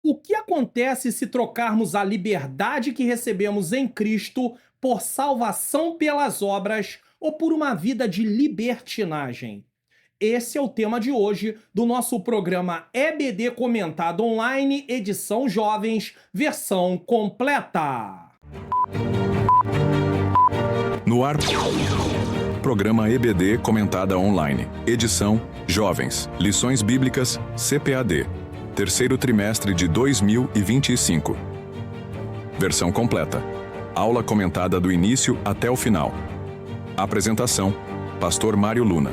O que acontece se trocarmos a liberdade que recebemos em Cristo por salvação pelas obras ou por uma vida de libertinagem? Esse é o tema de hoje do nosso programa EBD Comentado Online, edição Jovens, versão completa. No ar, programa EBD Comentada Online, edição Jovens, lições bíblicas CPAD, terceiro trimestre de 2025. Versão completa, aula comentada do início até o final. Apresentação, Pastor Mário Luna.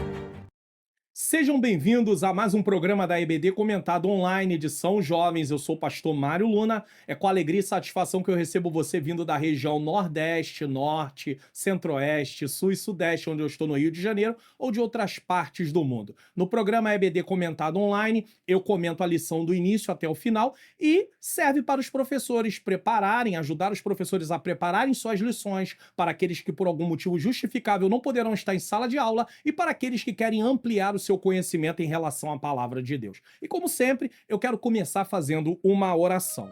Sejam bem-vindos a mais um programa da EBD Comentado Online, edição Jovens. Eu sou o pastor Mário Luna. É com alegria e satisfação que eu recebo você vindo da região Nordeste, Norte, Centro-Oeste, Sul e Sudeste, onde eu estou no Rio de Janeiro, ou de outras partes do mundo. No programa EBD Comentado Online, eu comento a lição do início até o final e serve para os professores prepararem, ajudar os professores a prepararem suas lições para aqueles que por algum motivo justificável não poderão estar em sala de aula e para aqueles que querem ampliar o seu conhecimento em relação à palavra de Deus. E como sempre, eu quero começar fazendo uma oração.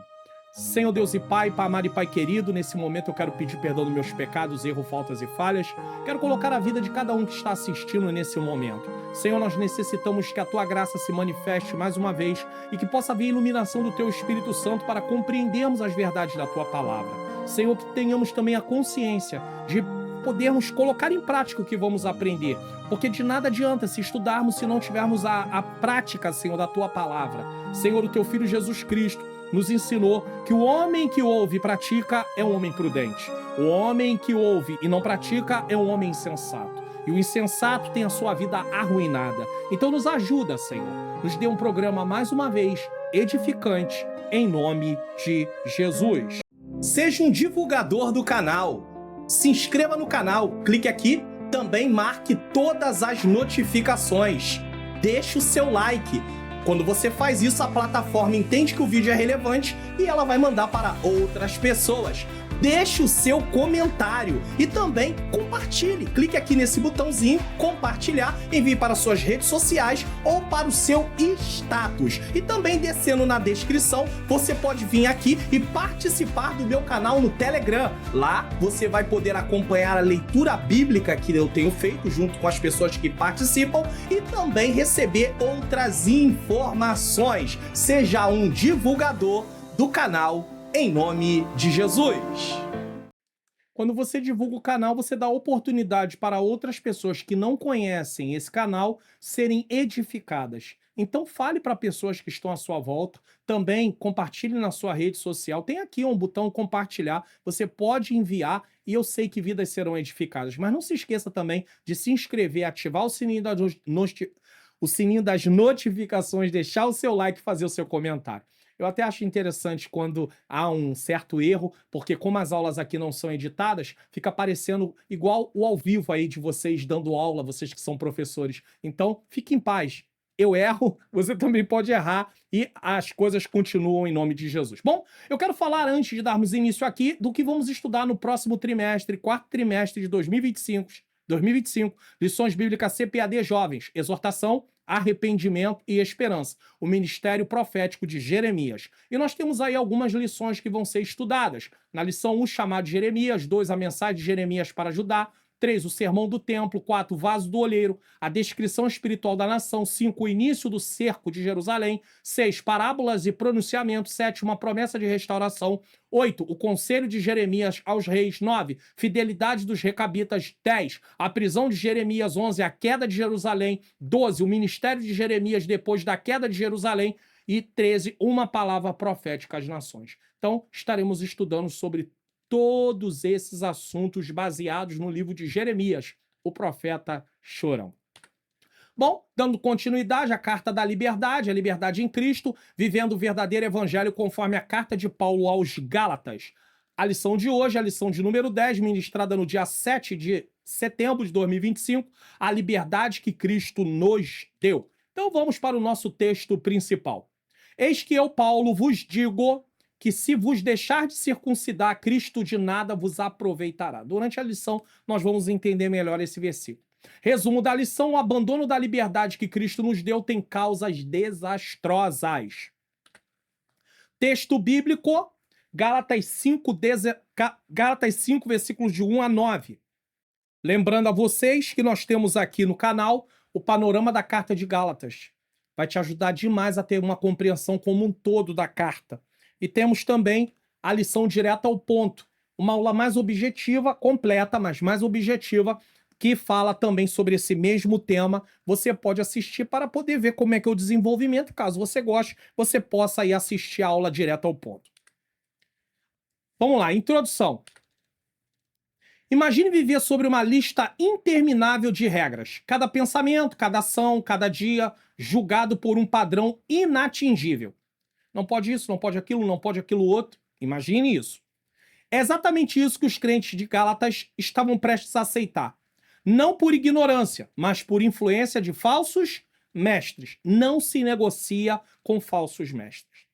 Senhor Deus e Pai, Pai amado e Pai querido, nesse momento eu quero pedir perdão dos meus pecados, erros, faltas e falhas. Quero colocar a vida de cada um que está assistindo nesse momento. Senhor, nós necessitamos que a Tua graça se manifeste mais uma vez e que possa haver iluminação do Teu Espírito Santo para compreendermos as verdades da Tua palavra. Senhor, que tenhamos também a consciência de podermos colocar em prática o que vamos aprender, porque de nada adianta se estudarmos se não tivermos a prática, Senhor, da Tua palavra. Senhor, o Teu Filho Jesus Cristo nos ensinou que o homem que ouve e pratica é um homem prudente. O homem que ouve e não pratica é um homem insensato. E o insensato tem a sua vida arruinada. Então nos ajuda, Senhor. Nos dê um programa, mais uma vez, edificante, em nome de Jesus. Seja um divulgador do canal. Se inscreva no canal, clique aqui, também marque todas as notificações. Deixe o seu like. Quando você faz isso, a plataforma entende que o vídeo é relevante e ela vai mandar para outras pessoas. Deixe o seu comentário e também compartilhe. Clique aqui nesse botãozinho, compartilhar, envie para suas redes sociais ou para o seu status. E também descendo na descrição, você pode vir aqui e participar do meu canal no Telegram. Lá você vai poder acompanhar a leitura bíblica que eu tenho feito junto com as pessoas que participam e também receber outras informações. Seja um divulgador do canal em nome de Jesus. Quando você divulga o canal, você dá oportunidade para outras pessoas que não conhecem esse canal serem edificadas. Então fale para pessoas que estão à sua volta, também compartilhe na sua rede social. Tem aqui um botão compartilhar, você pode enviar e eu sei que vidas serão edificadas. Mas não se esqueça também de se inscrever, ativar o sininho das notificações, deixar o seu like e fazer o seu comentário. Eu até acho interessante quando há um certo erro, porque como as aulas aqui não são editadas, fica parecendo igual o ao vivo aí de vocês dando aula, vocês que são professores. Então, fique em paz. Eu erro, você também pode errar e as coisas continuam em nome de Jesus. Bom, eu quero falar antes de darmos início aqui do que vamos estudar no próximo trimestre, quarto trimestre de 2025, lições bíblicas CPAD Jovens, exortação, arrependimento e esperança, o ministério profético de Jeremias. E nós temos aí algumas lições que vão ser estudadas. Na lição 1, chamado de Jeremias, 2, a mensagem de Jeremias para Judá, 3, o sermão do templo, 4, o vaso do olheiro, a descrição espiritual da nação, 5, o início do cerco de Jerusalém, 6, parábolas e pronunciamento, 7, uma promessa de restauração, 8, o conselho de Jeremias aos reis, 9, fidelidade dos recabitas, 10, a prisão de Jeremias, 11, a queda de Jerusalém, 12, o ministério de Jeremias depois da queda de Jerusalém e 13, uma palavra profética às nações. Então, estaremos estudando sobre todos esses assuntos baseados no livro de Jeremias, o profeta chorão. Bom, dando continuidade à carta da liberdade, a liberdade em Cristo, vivendo o verdadeiro evangelho conforme a carta de Paulo aos Gálatas. A lição de hoje, a lição de número 10, ministrada no dia 7 de setembro de 2025, a liberdade que Cristo nos deu. Então vamos para o nosso texto principal. Eis que eu, Paulo, vos digo que se vos deixar de circuncidar, Cristo de nada vos aproveitará. Durante a lição, nós vamos entender melhor esse versículo. Resumo da lição: o abandono da liberdade que Cristo nos deu tem causas desastrosas. Texto bíblico, Gálatas 5, Gálatas 5, versículos de 1 a 9. Lembrando a vocês que nós temos aqui no canal o panorama da carta de Gálatas. Vai te ajudar demais a ter uma compreensão como um todo da carta. E temos também a lição direta ao ponto. Uma aula mais objetiva, completa, mas mais objetiva, que fala também sobre esse mesmo tema. Você pode assistir para poder ver como é que é o desenvolvimento. Caso você goste, você possa ir assistir a aula direta ao ponto. Vamos lá, introdução. Imagine viver sobre uma lista interminável de regras. Cada pensamento, cada ação, cada dia, julgado por um padrão inatingível. Não pode isso, não pode aquilo, não pode aquilo outro. Imagine isso. É exatamente isso que os crentes de Gálatas estavam prestes a aceitar. Não por ignorância, mas por influência de falsos mestres. Não se negocia com falsos mestres.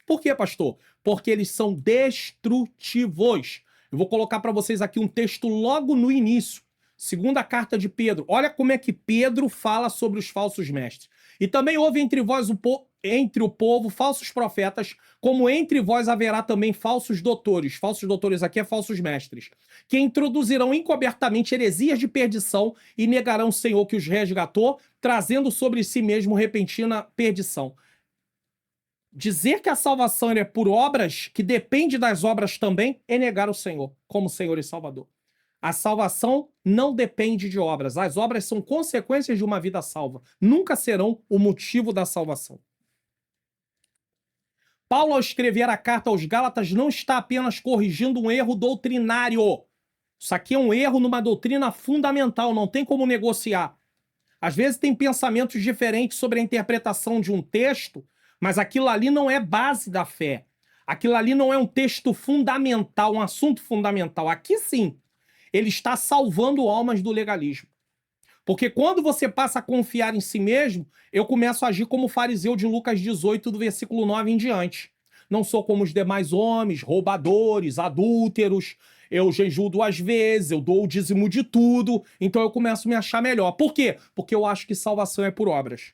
Por quê, pastor? Porque eles são destrutivos. Eu vou colocar para vocês aqui um texto logo no início. Segunda carta de Pedro. Olha como é que Pedro fala sobre os falsos mestres. E também houve entre vós entre o povo falsos profetas, como entre vós haverá também falsos doutores. Falsos doutores aqui é falsos mestres, que introduzirão encobertamente heresias de perdição e negarão o Senhor que os resgatou, trazendo sobre si mesmo repentina perdição. Dizer que a salvação é por obras, que depende das obras também, é negar o Senhor como Senhor e Salvador. A salvação não depende de obras. As obras são consequências de uma vida salva. Nunca serão o motivo da salvação. Paulo, ao escrever a carta aos Gálatas, não está apenas corrigindo um erro doutrinário. Isso aqui é um erro numa doutrina fundamental, não tem como negociar. Às vezes tem pensamentos diferentes sobre a interpretação de um texto, mas aquilo ali não é base da fé. Aquilo ali não é um texto fundamental, um assunto fundamental. Aqui sim, ele está salvando almas do legalismo. Porque quando você passa a confiar em si mesmo, eu começo a agir como o fariseu de Lucas 18, do versículo 9 em diante. Não sou como os demais homens, roubadores, adúlteros, eu jejuo 2 vezes, eu dou o dízimo de tudo, então eu começo a me achar melhor. Por quê? Porque eu acho que salvação é por obras.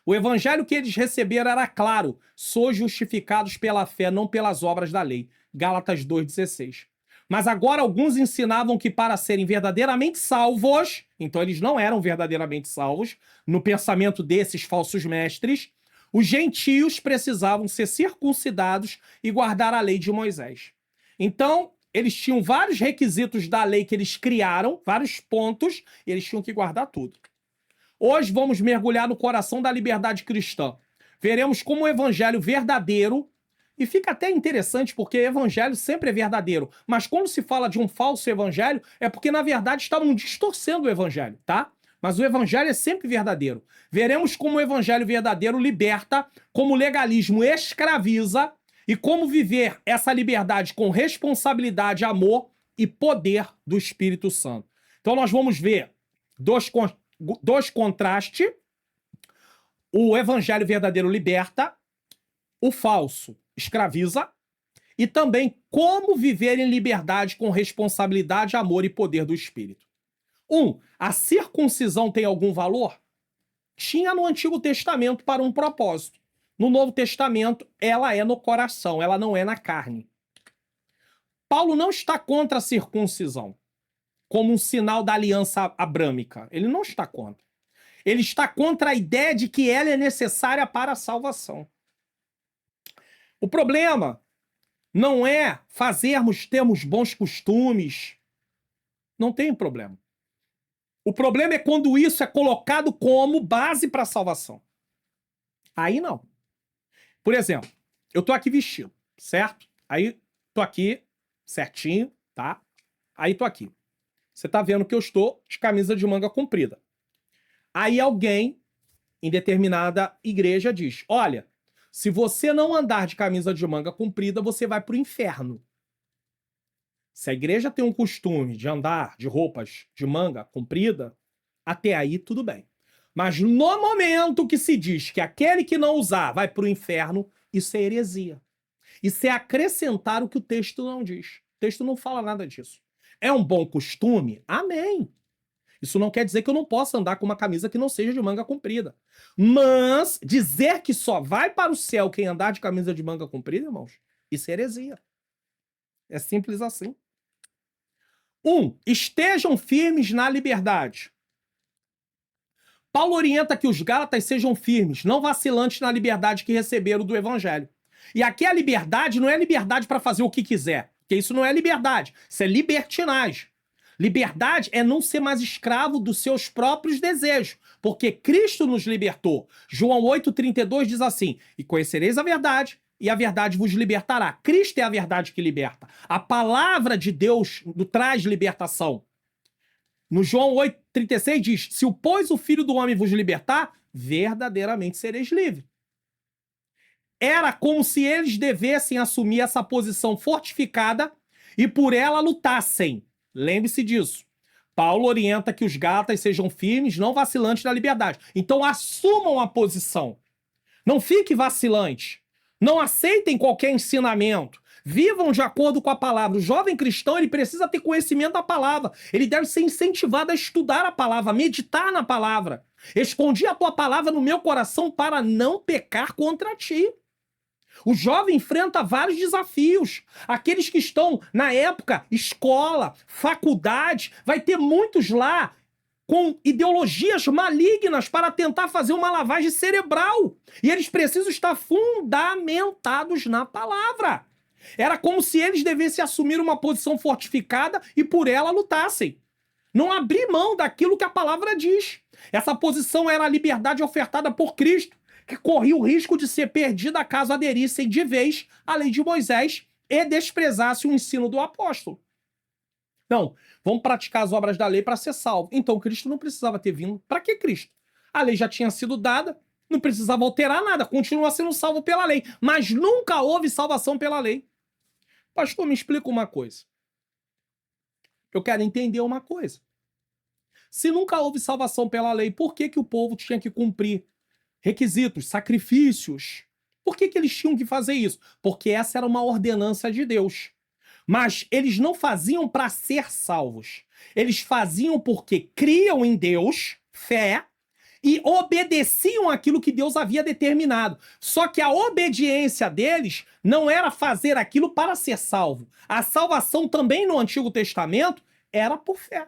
O evangelho que eles receberam era claro: sois justificados pela fé, não pelas obras da lei. Gálatas 2,16. Mas agora alguns ensinavam que para serem verdadeiramente salvos, então eles não eram verdadeiramente salvos, no pensamento desses falsos mestres, os gentios precisavam ser circuncidados e guardar a lei de Moisés. Então, eles tinham vários requisitos da lei que eles criaram, vários pontos, e eles tinham que guardar tudo. Hoje vamos mergulhar no coração da liberdade cristã. Veremos como o evangelho verdadeiro, e fica até interessante porque evangelho sempre é verdadeiro, mas quando se fala de um falso evangelho, é porque na verdade estavam distorcendo o evangelho, tá? Mas o evangelho é sempre verdadeiro. Veremos como o evangelho verdadeiro liberta, como o legalismo escraviza, e como viver essa liberdade com responsabilidade, amor e poder do Espírito Santo. Então nós vamos ver dois contrastes. O evangelho verdadeiro liberta, o falso escraviza, e também como viver em liberdade com responsabilidade, amor e poder do Espírito. A circuncisão tem algum valor? Tinha no Antigo Testamento para um propósito. No Novo Testamento, ela é no coração, ela não é na carne. Paulo não está contra a circuncisão como um sinal da aliança abrâmica. Ele não está contra. Ele está contra a ideia de que ela é necessária para a salvação. O problema não é termos bons costumes. Não tem problema. O problema é quando isso é colocado como base para a salvação. Aí não. Por exemplo, eu tô aqui vestido, certo? Aí tô aqui certinho, tá? Aí tô aqui. Você tá vendo que eu estou de camisa de manga comprida. Aí alguém em determinada igreja diz: olha, se você não andar de camisa de manga comprida, você vai pro inferno. Se a igreja tem um costume de andar de roupas de manga comprida, até aí tudo bem. Mas no momento que se diz que aquele que não usar vai pro inferno, isso é heresia. Isso é acrescentar o que o texto não diz. O texto não fala nada disso. É um bom costume? Amém. Isso não quer dizer que eu não possa andar com uma camisa que não seja de manga comprida. Mas dizer que só vai para o céu quem andar de camisa de manga comprida, irmãos, isso é heresia. É simples assim. 1. Estejam firmes na liberdade. Paulo orienta que os gálatas sejam firmes, não vacilantes na liberdade que receberam do evangelho. E aqui a liberdade não é liberdade para fazer o que quiser, porque isso não é liberdade, isso é libertinagem. Liberdade é não ser mais escravo dos seus próprios desejos, porque Cristo nos libertou. João 8,32 diz assim: e conhecereis a verdade, e a verdade vos libertará. Cristo é a verdade que liberta. A palavra de Deus traz libertação. No João 8,36 diz: se pois o Filho do Homem vos libertar, verdadeiramente sereis livres. Era como se eles devessem assumir essa posição fortificada e por ela lutassem. Lembre-se disso. Paulo orienta que os gálatas sejam firmes, não vacilantes na liberdade. Então assumam a posição. Não fique vacilante. Não aceitem qualquer ensinamento. Vivam de acordo com a palavra. O jovem cristão, ele precisa ter conhecimento da palavra. Ele deve ser incentivado a estudar a palavra, a meditar na palavra. Escondi a tua palavra no meu coração para não pecar contra ti. O jovem enfrenta vários desafios. Aqueles que estão, na época, escola, faculdade, vai ter muitos lá com ideologias malignas para tentar fazer uma lavagem cerebral. E eles precisam estar fundamentados na palavra. Era como se eles devessem assumir uma posição fortificada e por ela lutassem. Não abrir mão daquilo que a palavra diz. Essa posição era a liberdade ofertada por Cristo, que corria o risco de ser perdida caso aderissem de vez à lei de Moisés e desprezassem o ensino do apóstolo. Não, vamos praticar as obras da lei para ser salvo. Então Cristo não precisava ter vindo. Para que Cristo? A lei já tinha sido dada, não precisava alterar nada, continua sendo salvo pela lei. Mas nunca houve salvação pela lei. Pastor, me explica uma coisa. Eu quero entender uma coisa. Se nunca houve salvação pela lei, por que o povo tinha que cumprir requisitos, sacrifícios? Por que eles tinham que fazer isso? Porque essa era uma ordenança de Deus. Mas eles não faziam para ser salvos. Eles faziam porque criam em Deus, fé, e obedeciam aquilo que Deus havia determinado. Só que a obediência deles não era fazer aquilo para ser salvo. A salvação também no Antigo Testamento era por fé.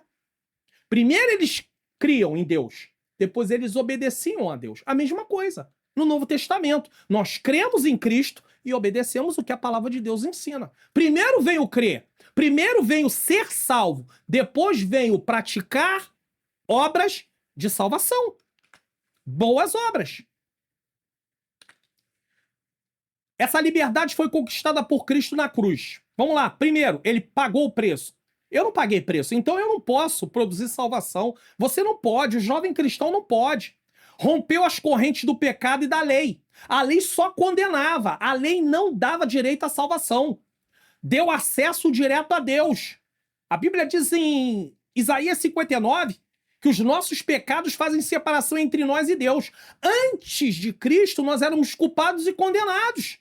Primeiro eles criam em Deus, depois eles obedeciam a Deus. A mesma coisa no Novo Testamento. Nós cremos em Cristo e obedecemos o que a palavra de Deus ensina. Primeiro vem o crer, primeiro vem o ser salvo, depois vem o praticar obras de salvação. Boas obras. Essa liberdade foi conquistada por Cristo na cruz. Vamos lá. Primeiro, ele pagou o preço. Eu não paguei preço, então eu não posso produzir salvação. Você não pode, o jovem cristão não pode. Rompeu as correntes do pecado e da lei. A lei só condenava, a lei não dava direito à salvação. Deu acesso direto a Deus. A Bíblia diz em Isaías 59 que os nossos pecados fazem separação entre nós e Deus. Antes de Cristo, nós éramos culpados e condenados.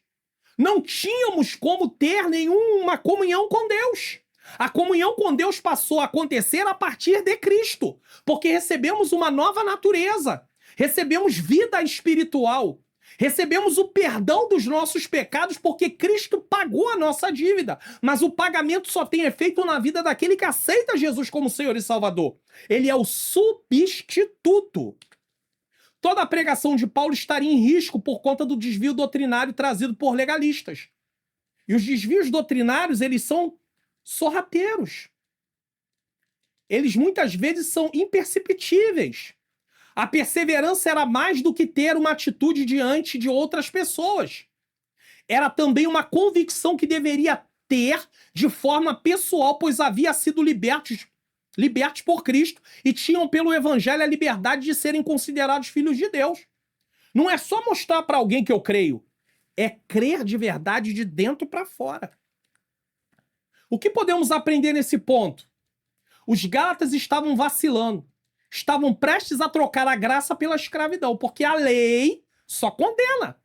Não tínhamos como ter nenhuma comunhão com Deus. A comunhão com Deus passou a acontecer a partir de Cristo, porque recebemos uma nova natureza, recebemos vida espiritual, recebemos o perdão dos nossos pecados porque Cristo pagou a nossa dívida. Mas o pagamento só tem efeito na vida daquele que aceita Jesus como Senhor e Salvador. Ele é o substituto. Toda a pregação de Paulo estaria em risco por conta do desvio doutrinário trazido por legalistas. E os desvios doutrinários, eles são sorrateiros. Eles muitas vezes são imperceptíveis. A perseverança era mais do que ter uma atitude diante de outras pessoas. Era também uma convicção que deveria ter de forma pessoal, pois havia sido libertos por Cristo e tinham pelo evangelho a liberdade de serem considerados filhos de Deus. Não é só mostrar para alguém que eu creio, é crer de verdade de dentro para fora. O que podemos aprender nesse ponto? Os gálatas estavam vacilando, estavam prestes a trocar a graça pela escravidão, porque a lei só condena.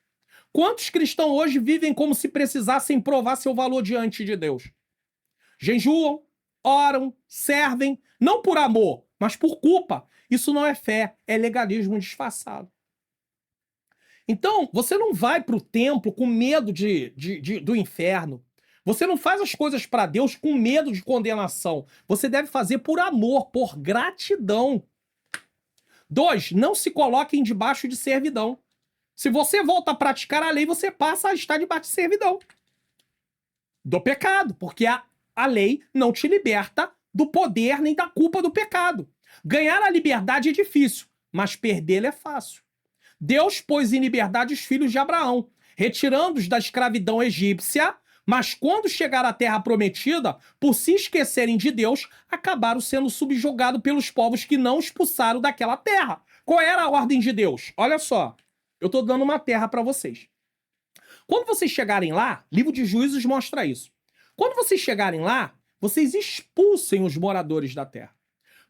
Quantos cristãos hoje vivem como se precisassem provar seu valor diante de Deus? Jejuam, oram, servem, não por amor, mas por culpa. Isso não é fé, é legalismo disfarçado. Então, você não vai para o templo com medo do inferno. Você não faz as coisas para Deus com medo de condenação. Você deve fazer por amor, por gratidão. 2, não se coloquem debaixo de servidão. Se você volta a praticar a lei, você passa a estar debaixo de servidão do pecado, porque a lei não te liberta do poder nem da culpa do pecado. Ganhar a liberdade é difícil, mas perdê-la é fácil. Deus pôs em liberdade os filhos de Abraão, retirando-os da escravidão egípcia, mas quando chegaram à terra prometida, por se esquecerem de Deus, acabaram sendo subjugados pelos povos que não expulsaram daquela terra. Qual era a ordem de Deus? Olha só, eu estou dando uma terra para vocês. Quando vocês chegarem lá, livro de Juízes mostra isso. Quando vocês chegarem lá, vocês expulsem os moradores da terra.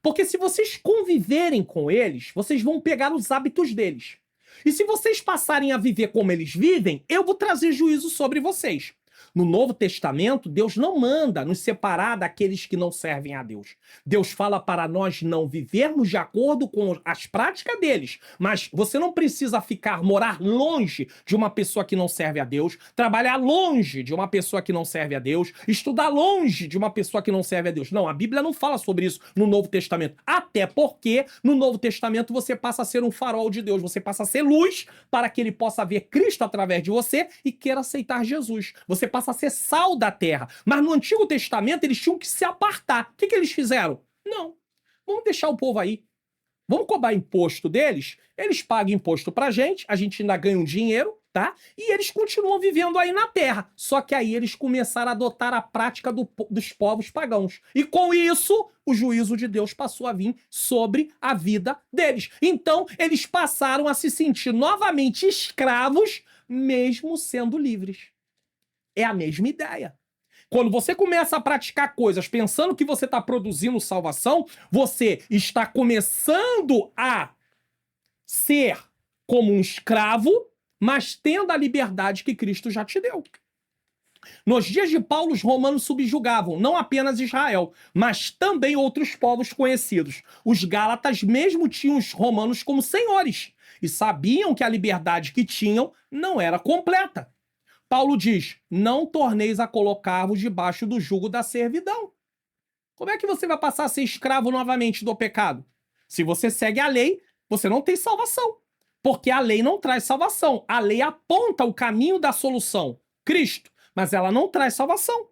Porque se vocês conviverem com eles, vocês vão pegar os hábitos deles. E se vocês passarem a viver como eles vivem, eu vou trazer juízo sobre vocês. No Novo Testamento, Deus não manda nos separar daqueles que não servem a Deus. Deus fala para nós não vivermos de acordo com as práticas deles. Mas você não precisa morar longe de uma pessoa que não serve a Deus, trabalhar longe de uma pessoa que não serve a Deus, estudar longe de uma pessoa que não serve a Deus. Não, a Bíblia não fala sobre isso no Novo Testamento. Até porque no Novo Testamento você passa a ser um farol de Deus, você passa a ser luz para que ele possa ver Cristo através de você e queira aceitar Jesus. Você passa a ser sal da terra. Mas no Antigo Testamento eles tinham que se apartar. O que eles fizeram? Não. Vamos deixar o povo aí. Vamos cobrar imposto deles. Eles pagam imposto pra gente, a gente ainda ganha um dinheiro, tá? E eles continuam vivendo aí na terra. Só que aí eles começaram a adotar a prática dos povos pagãos. E com isso, o juízo de Deus passou a vir sobre a vida deles. Então, eles passaram a se sentir novamente escravos, mesmo sendo livres. É a mesma ideia. Quando você começa a praticar coisas pensando que você está produzindo salvação, você está começando a ser como um escravo, mas tendo a liberdade que Cristo já te deu. Nos dias de Paulo, os romanos subjugavam não apenas Israel, mas também outros povos conhecidos. Os gálatas mesmo tinham os romanos como senhores e sabiam que a liberdade que tinham não era completa. Paulo diz, não torneis a colocar-vos debaixo do jugo da servidão. Como é que você vai passar a ser escravo novamente do pecado? Se você segue a lei, você não tem salvação. Porque a lei não traz salvação. A lei aponta o caminho da solução, Cristo, mas ela não traz salvação.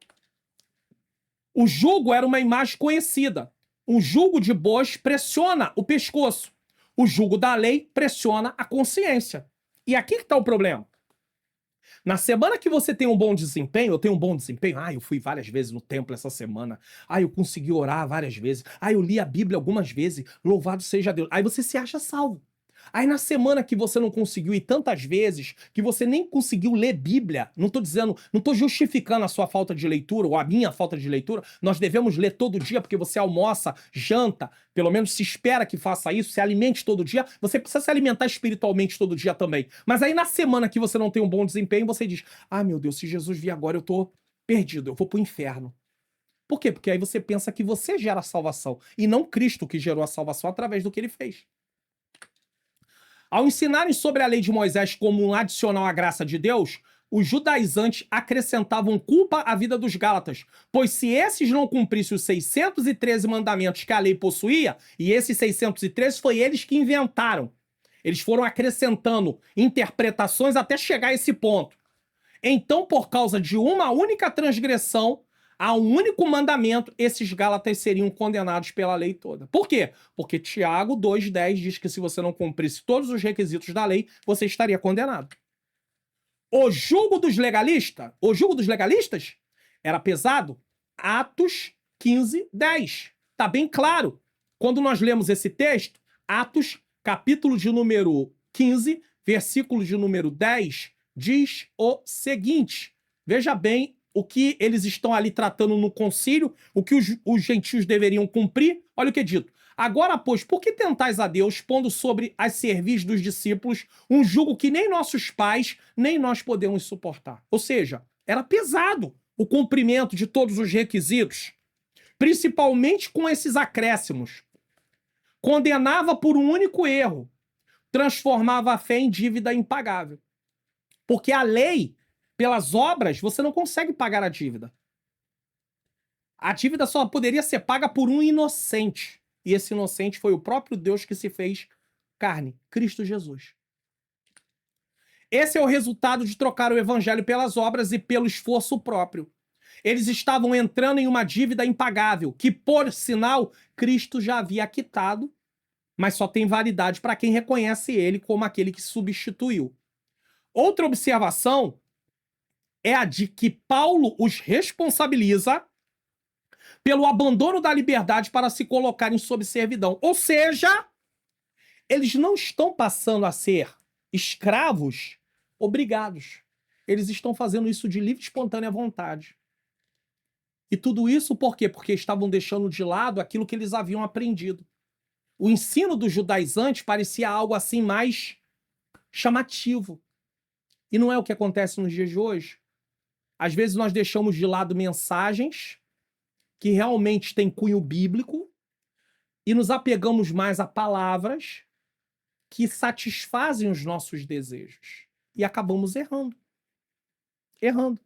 O jugo era uma imagem conhecida. Um jugo de bois pressiona o pescoço. O jugo da lei pressiona a consciência. E aqui que está o problema. Na semana que você tem um bom desempenho, eu tenho um bom desempenho, eu fui várias vezes no templo essa semana, eu consegui orar várias vezes, eu li a Bíblia algumas vezes, louvado seja Deus. Aí você se acha salvo. Aí na semana que você não conseguiu ir tantas vezes, que você nem conseguiu ler Bíblia, não tô justificando a sua falta de leitura ou a minha falta de leitura, nós devemos ler todo dia porque você almoça, janta, pelo menos se espera que faça isso, se alimente todo dia, você precisa se alimentar espiritualmente todo dia também. Mas aí na semana que você não tem um bom desempenho, você diz, meu Deus, se Jesus vir agora eu tô perdido, eu vou pro inferno. Por quê? Porque aí você pensa que você gera a salvação e não Cristo que gerou a salvação através do que ele fez. Ao ensinarem sobre a lei de Moisés como um adicional à graça de Deus, os judaizantes acrescentavam culpa à vida dos gálatas, pois se esses não cumprissem os 613 mandamentos que a lei possuía, e esses 613 foi eles que inventaram, eles foram acrescentando interpretações até chegar a esse ponto. Então, por causa de uma única transgressão, a um único mandamento, esses gálatas seriam condenados pela lei toda. Por quê? Porque Tiago 2,10 diz que se você não cumprisse todos os requisitos da lei, você estaria condenado. O jugo dos legalistas era pesado? Atos 15:10. Tá bem claro. Quando nós lemos esse texto, Atos, capítulo de número 15, versículo de número 10, diz o seguinte. Veja bem o que eles estão ali tratando no concílio, o que os gentios deveriam cumprir. Olha o que é dito. Agora, pois, por que tentais a Deus, pondo sobre as cerviz dos discípulos um jugo que nem nossos pais, nem nós podemos suportar? Ou seja, era pesado o cumprimento de todos os requisitos, principalmente com esses acréscimos. condenava por um único erro, transformava a fé em dívida impagável. Porque a lei, pelas obras, você não consegue pagar a dívida. A dívida só poderia ser paga por um inocente. E esse inocente foi o próprio Deus que se fez carne, Cristo Jesus. Esse é o resultado de trocar o evangelho pelas obras e pelo esforço próprio. Eles estavam entrando em uma dívida impagável, que, por sinal, Cristo já havia quitado, mas só tem validade para quem reconhece ele como aquele que substituiu. Outra observação é a de que Paulo os responsabiliza pelo abandono da liberdade para se colocarem sob servidão. Ou seja, eles não estão passando a ser escravos obrigados. Eles estão fazendo isso de livre e espontânea vontade. E tudo isso por quê? Porque estavam deixando de lado aquilo que eles haviam aprendido. O ensino dos judaizantes parecia algo assim mais chamativo. E não é o que acontece nos dias de hoje. Às vezes nós deixamos de lado mensagens que realmente têm cunho bíblico e nos apegamos mais a palavras que satisfazem os nossos desejos. E acabamos errando. Errando.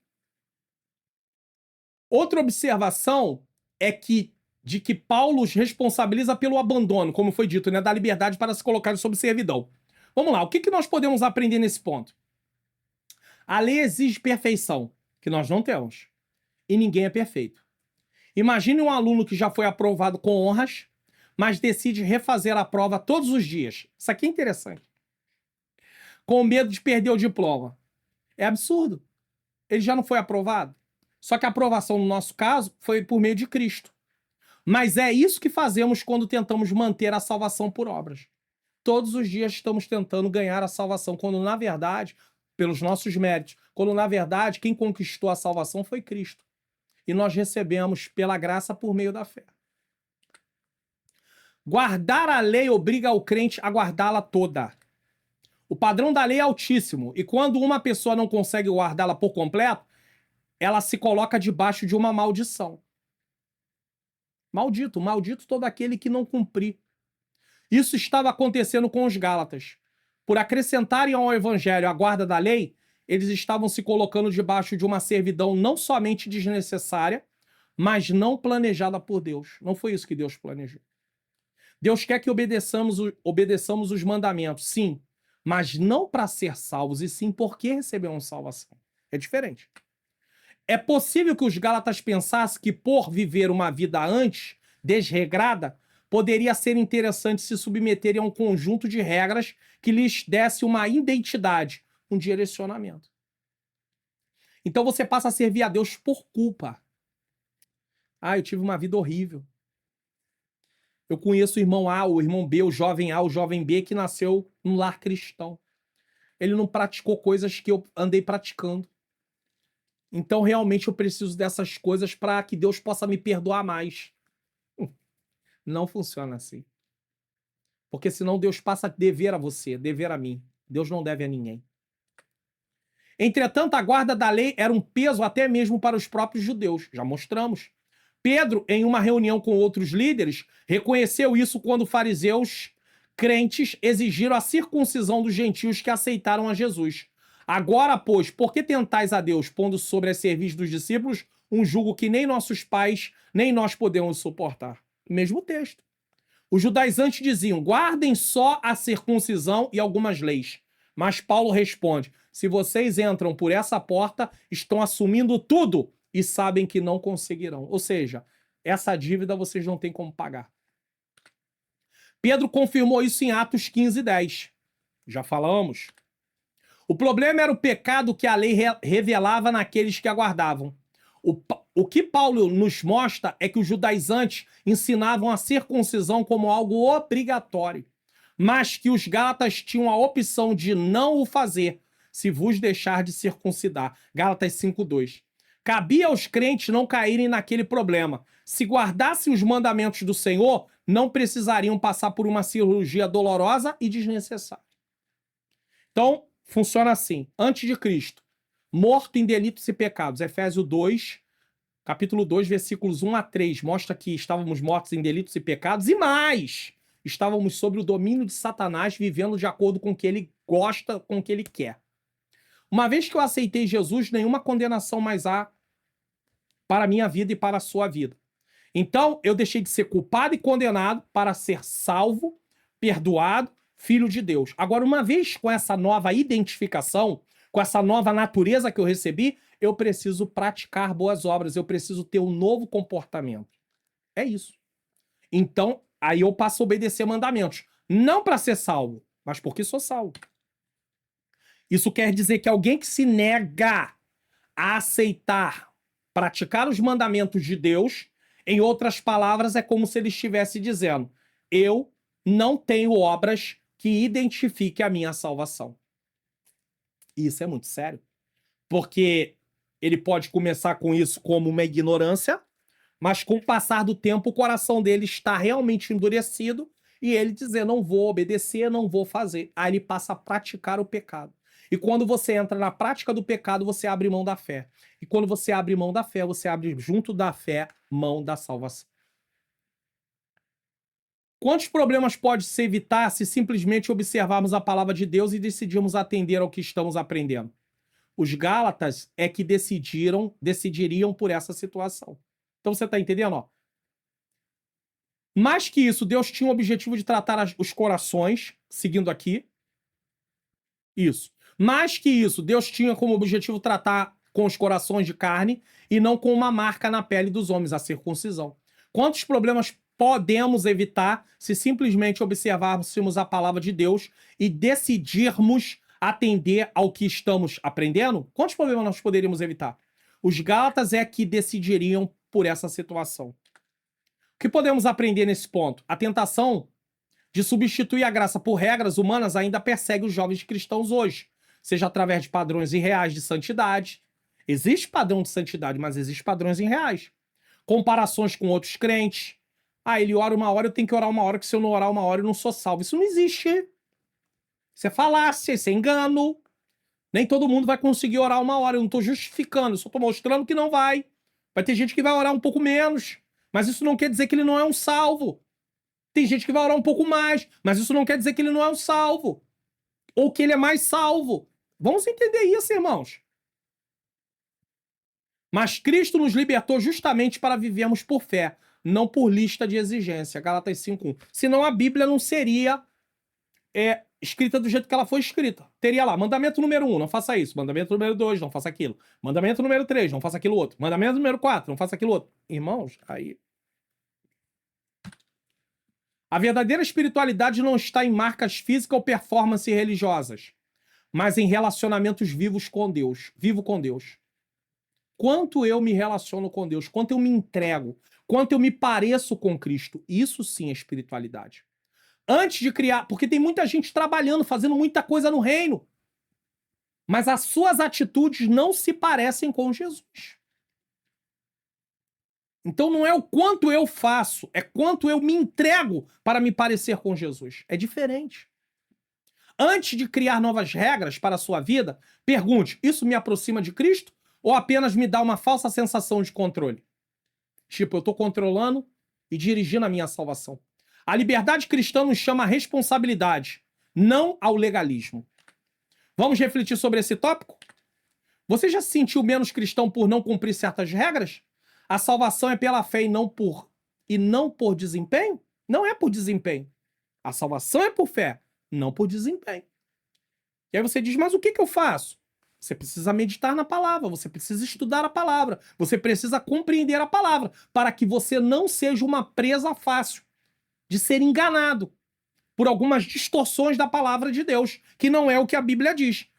Outra observação é de que Paulo os responsabiliza pelo abandono, como foi dito, né, da liberdade para se colocar sob servidão. Vamos lá, o que nós podemos aprender nesse ponto? A lei exige perfeição, que nós não temos. E ninguém é perfeito. Imagine um aluno que já foi aprovado com honras, mas decide refazer a prova todos os dias. Isso aqui é interessante. Com medo de perder o diploma. É absurdo. Ele já não foi aprovado. Só que a aprovação, no nosso caso, foi por meio de Cristo. Mas é isso que fazemos quando tentamos manter a salvação por obras. Todos os dias estamos tentando ganhar a salvação, quando, na verdade, pelos nossos méritos, quando, na verdade, quem conquistou a salvação foi Cristo. E nós recebemos pela graça por meio da fé. Guardar a lei obriga o crente a guardá-la toda. O padrão da lei é altíssimo, e quando uma pessoa não consegue guardá-la por completo, ela se coloca debaixo de uma maldição. Maldito, maldito todo aquele que não cumprir. Isso estava acontecendo com os Gálatas. Por acrescentarem ao evangelho a guarda da lei, eles estavam se colocando debaixo de uma servidão não somente desnecessária, mas não planejada por Deus. Não foi isso que Deus planejou. Deus quer que obedeçamos os mandamentos, sim, mas não para ser salvos, e sim porque recebemos salvação. É diferente. É possível que os Gálatas pensassem que, por viver uma vida antes, desregrada, poderia ser interessante se submeterem a um conjunto de regras que lhes desse uma identidade, um direcionamento. Então você passa a servir a Deus por culpa. Ah, eu tive uma vida horrível. Eu conheço o irmão A, o irmão B, o jovem B, que nasceu num lar cristão. Ele não praticou coisas que eu andei praticando. Então, realmente, eu preciso dessas coisas para que Deus possa me perdoar mais. Não funciona assim. Porque senão Deus passa a dever a você, dever a mim. Deus não deve a ninguém. Entretanto, a guarda da lei era um peso até mesmo para os próprios judeus. Já mostramos. Pedro, em uma reunião com outros líderes, reconheceu isso quando fariseus crentes exigiram a circuncisão dos gentios que aceitaram a Jesus. Agora, pois, por que tentais a Deus, pondo sobre a cerviz dos discípulos um jugo que nem nossos pais, nem nós podemos suportar? Mesmo texto. Os judaizantes diziam, guardem só a circuncisão e algumas leis. Mas Paulo responde, se vocês entram por essa porta, estão assumindo tudo e sabem que não conseguirão. Ou seja, essa dívida vocês não têm como pagar. Pedro confirmou isso em Atos 15:10. Já falamos. O problema era o pecado que a lei revelava naqueles que aguardavam. O que Paulo nos mostra é que os judaizantes ensinavam a circuncisão como algo obrigatório, mas que os gálatas tinham a opção de não o fazer, se vos deixar de circuncidar. Gálatas 5:2. Cabia aos crentes não caírem naquele problema. Se guardassem os mandamentos do Senhor, não precisariam passar por uma cirurgia dolorosa e desnecessária. Então, funciona assim. Antes de Cristo, morto em delitos e pecados. Efésios 2, capítulo 2, versículos 1 a 3. Mostra que estávamos mortos em delitos e pecados. E mais! estávamos sob o domínio de Satanás, vivendo de acordo com o que ele gosta, com o que ele quer. Uma vez que eu aceitei Jesus, nenhuma condenação mais há para a minha vida e para a sua vida. Então, eu deixei de ser culpado e condenado para ser salvo, perdoado, filho de Deus. Agora, uma vez com essa nova identificação, com essa nova natureza que eu recebi, eu preciso praticar boas obras, eu preciso ter um novo comportamento. É isso. Então, aí eu passo a obedecer mandamentos. Não para ser salvo, mas porque sou salvo. Isso quer dizer que alguém que se nega a aceitar, praticar os mandamentos de Deus, em outras palavras, é como se ele estivesse dizendo: eu não tenho obras que identifiquem a minha salvação. E isso é muito sério. Porque ele pode começar com isso como uma ignorância, mas com o passar do tempo o coração dele está realmente endurecido e ele dizer: não vou obedecer, não vou fazer. Aí ele passa a praticar o pecado. E quando você entra na prática do pecado, você abre mão da fé. E quando você abre mão da fé, você abre junto da fé mão da salvação. Quantos problemas pode se evitar se simplesmente observarmos a palavra de Deus e decidirmos atender ao que estamos aprendendo? Os Gálatas é que decidiriam por essa situação. Então você está entendendo? Ó? Mais que isso, Deus tinha o objetivo de tratar os corações, seguindo aqui. Isso. Mais que isso, Deus tinha como objetivo tratar com os corações de carne e não com uma marca na pele dos homens, a circuncisão. Quantos problemas podemos evitar se simplesmente observarmos a palavra de Deus e decidirmos atender ao que estamos aprendendo? Quantos problemas nós poderíamos evitar? Os Gálatas é que decidiriam por essa situação. O que podemos aprender nesse ponto? A tentação de substituir a graça por regras humanas ainda persegue os jovens cristãos hoje, seja através de padrões irreais de santidade. Existe padrão de santidade, mas existe padrões irreais. Comparações com outros crentes. Ah, ele ora uma hora, eu tenho que orar uma hora, que se eu não orar uma hora eu não sou salvo. Isso não existe. Isso é falácia, isso é engano. Nem todo mundo vai conseguir orar uma hora. Eu não estou justificando, eu só estou mostrando que não vai. Vai ter gente que vai orar um pouco menos, mas isso não quer dizer que ele não é um salvo. Tem gente que vai orar um pouco mais, mas isso não quer dizer que ele não é um salvo. Ou que ele é mais salvo. Vamos entender isso, irmãos. Mas Cristo nos libertou justamente para vivermos por fé, não por lista de exigência. Gálatas 5:1. Senão a Bíblia não seria escrita do jeito que ela foi escrita. Teria lá, mandamento número 1, não faça isso. Mandamento número 2, não faça aquilo. Mandamento número 3, não faça aquilo outro. Mandamento número 4, não faça aquilo outro. Irmãos, aí... A verdadeira espiritualidade não está em marcas físicas ou performances religiosas, mas em relacionamentos vivos com Deus. Vivo com Deus. Quanto eu me relaciono com Deus, quanto eu me entrego, quanto eu me pareço com Cristo. Isso sim é espiritualidade. Antes de criar, porque tem muita gente trabalhando, fazendo muita coisa no reino, mas as suas atitudes não se parecem com Jesus. Então não é o quanto eu faço, é quanto eu me entrego para me parecer com Jesus. É diferente. Antes de criar novas regras para a sua vida, pergunte: isso me aproxima de Cristo ou apenas me dá uma falsa sensação de controle? Tipo, eu estou controlando e dirigindo a minha salvação. A liberdade cristã nos chama a responsabilidade, não ao legalismo. Vamos refletir sobre esse tópico? Você já se sentiu menos cristão por não cumprir certas regras? A salvação é pela fé e não por desempenho? Não é por desempenho. A salvação é por fé, não por desempenho. E aí você diz: mas o que eu faço? Você precisa meditar na palavra, você precisa estudar a palavra, você precisa compreender a palavra, para que você não seja uma presa fácil de ser enganado por algumas distorções da palavra de Deus, que não é o que a Bíblia diz.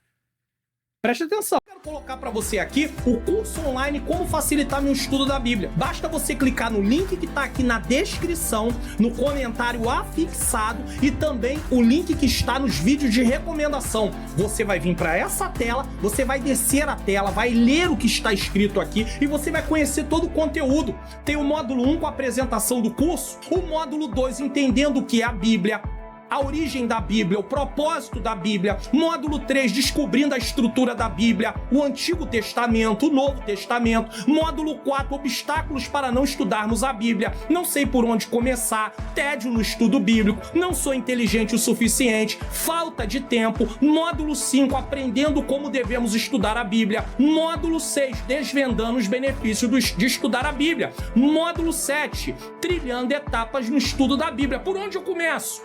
Preste atenção. Eu quero colocar para você aqui o curso online Como Facilitar Meu Estudo da Bíblia. Basta você clicar no link que está aqui na descrição, no comentário afixado e também o link que está nos vídeos de recomendação. Você vai vir para essa tela, você vai descer a tela, vai ler o que está escrito aqui e você vai conhecer todo o conteúdo. Tem o módulo 1 com a apresentação do curso, o módulo 2 entendendo o que é a Bíblia, a origem da Bíblia, o propósito da Bíblia. Módulo 3, descobrindo a estrutura da Bíblia, o Antigo Testamento, o Novo Testamento. Módulo 4, obstáculos para não estudarmos a Bíblia. Não sei por onde começar, tédio no estudo bíblico, não sou inteligente o suficiente, falta de tempo. Módulo 5, aprendendo como devemos estudar a Bíblia. Módulo 6, desvendando os benefícios de estudar a Bíblia. Módulo 7, trilhando etapas no estudo da Bíblia. Por onde eu começo?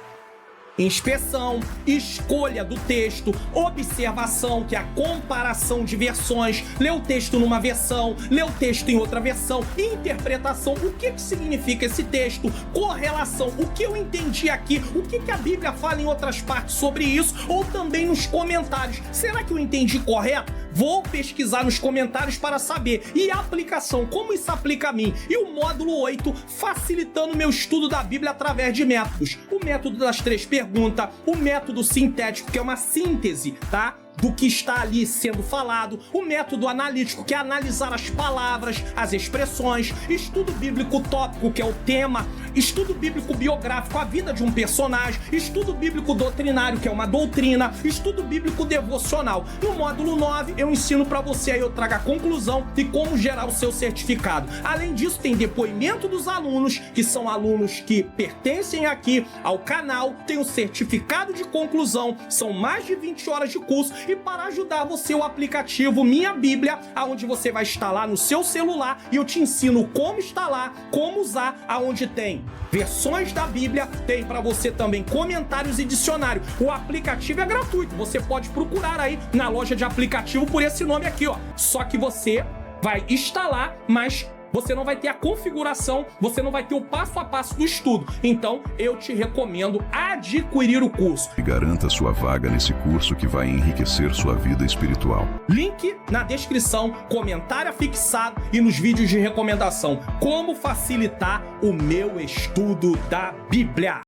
Inspeção, escolha do texto, observação, que é a comparação de versões, ler o texto numa versão, ler o texto em outra versão, interpretação, o que significa esse texto, correlação, o que eu entendi aqui, o que a Bíblia fala em outras partes sobre isso, ou também nos comentários. Será que eu entendi correto? Vou pesquisar nos comentários para saber. E a aplicação, como isso aplica a mim? E o módulo 8, facilitando meu estudo da Bíblia através de métodos. O método das 3 perguntas, o método sintético, que é uma síntese, tá? Do que está ali sendo falado, o método analítico, que é analisar as palavras, as expressões, estudo bíblico tópico, que é o tema, estudo bíblico biográfico, a vida de um personagem, estudo bíblico doutrinário, que é uma doutrina, estudo bíblico devocional. No módulo 9, eu ensino para você, aí eu trago a conclusão e como gerar o seu certificado. Além disso, tem depoimento dos alunos, que são alunos que pertencem aqui ao canal, tem o certificado de conclusão, são mais de 20 horas de curso. E para ajudar você, o aplicativo Minha Bíblia, onde você vai instalar no seu celular e eu te ensino como instalar, como usar, aonde tem versões da Bíblia, tem para você também comentários e dicionário. O aplicativo é gratuito, você pode procurar aí na loja de aplicativo por esse nome aqui, ó. Só que você vai instalar, mas você não vai ter a configuração, você não vai ter o passo a passo do estudo. Então, eu te recomendo adquirir o curso. E garanta sua vaga nesse curso que vai enriquecer sua vida espiritual. Link na descrição, comentário fixado e nos vídeos de recomendação. Como facilitar o meu estudo da Bíblia.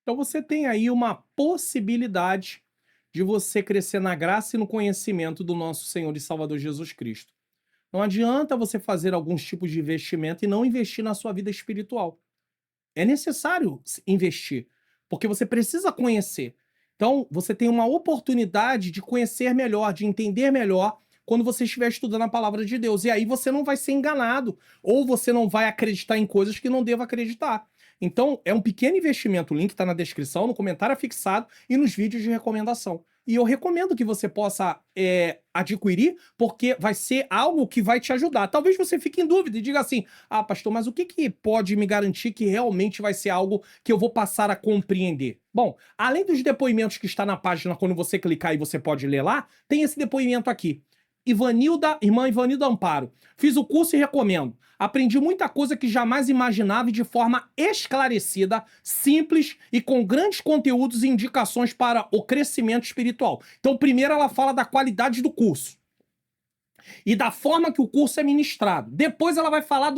Então, você tem aí uma possibilidade de você crescer na graça e no conhecimento do nosso Senhor e Salvador Jesus Cristo. Não adianta você fazer alguns tipos de investimento e não investir na sua vida espiritual. É necessário investir, porque você precisa conhecer. Então, você tem uma oportunidade de conhecer melhor, de entender melhor quando você estiver estudando a palavra de Deus. E aí você não vai ser enganado, ou você não vai acreditar em coisas que não deva acreditar. Então, é um pequeno investimento. O link está na descrição, no comentário fixado e nos vídeos de recomendação. E eu recomendo que você possa adquirir, porque vai ser algo que vai te ajudar. Talvez você fique em dúvida e diga assim, ah, pastor, mas o que pode me garantir que realmente vai ser algo que eu vou passar a compreender? Bom, além dos depoimentos que está na página, quando você clicar e você pode ler lá, tem esse depoimento aqui. Irmã Ivanilda Amparo. Fiz o curso e recomendo. Aprendi muita coisa que jamais imaginava e de forma esclarecida, simples e com grandes conteúdos e indicações para o crescimento espiritual. Então, primeiro ela fala da qualidade do curso e da forma que o curso é ministrado. Depois ela vai falar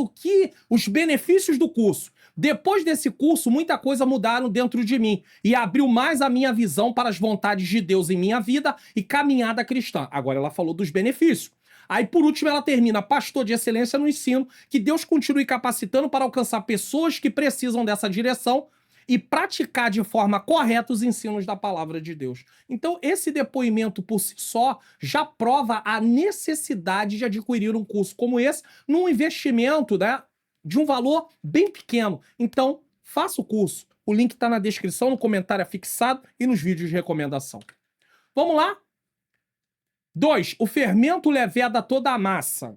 os benefícios do curso. Depois desse curso, muita coisa mudaram dentro de mim e abriu mais a minha visão para as vontades de Deus em minha vida e caminhada cristã. Agora ela falou dos benefícios. Aí, por último, ela termina, pastor de excelência no ensino, que Deus continue capacitando para alcançar pessoas que precisam dessa direção e praticar de forma correta os ensinos da palavra de Deus. Então, esse depoimento por si só já prova a necessidade de adquirir um curso como esse num investimento, né, de um valor bem pequeno. Então, faça o curso. O link está na descrição, no comentário fixado e nos vídeos de recomendação. Vamos lá? 2. O fermento leveda toda a massa.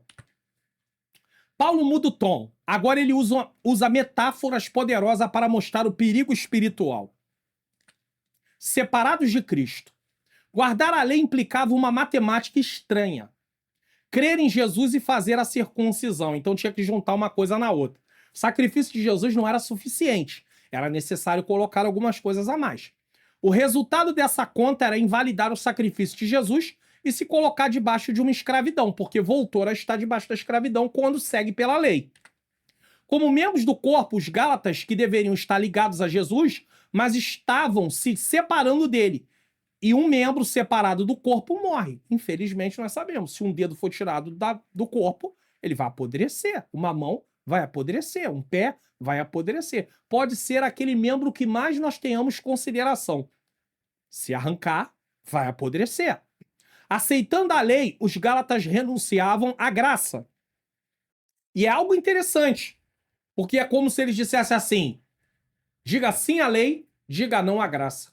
Paulo muda o tom. Agora ele usa metáforas poderosas para mostrar o perigo espiritual. Separados de Cristo. Guardar a lei implicava uma matemática estranha. Crer em Jesus e fazer a circuncisão. Então tinha que juntar uma coisa na outra. O sacrifício de Jesus não era suficiente. Era necessário colocar algumas coisas a mais. O resultado dessa conta era invalidar o sacrifício de Jesus e se colocar debaixo de uma escravidão, porque voltou a estar debaixo da escravidão quando segue pela lei. Como membros do corpo, os gálatas, que deveriam estar ligados a Jesus, mas estavam se separando dele. E um membro separado do corpo morre. Infelizmente, nós sabemos, se um dedo for tirado do corpo, ele vai apodrecer. Uma mão vai apodrecer. Um pé vai apodrecer. Pode ser aquele membro que mais nós tenhamos consideração. Se arrancar, vai apodrecer. Aceitando a lei, os Gálatas renunciavam à graça. E é algo interessante, porque é como se eles dissessem assim: diga sim à lei, diga não à graça.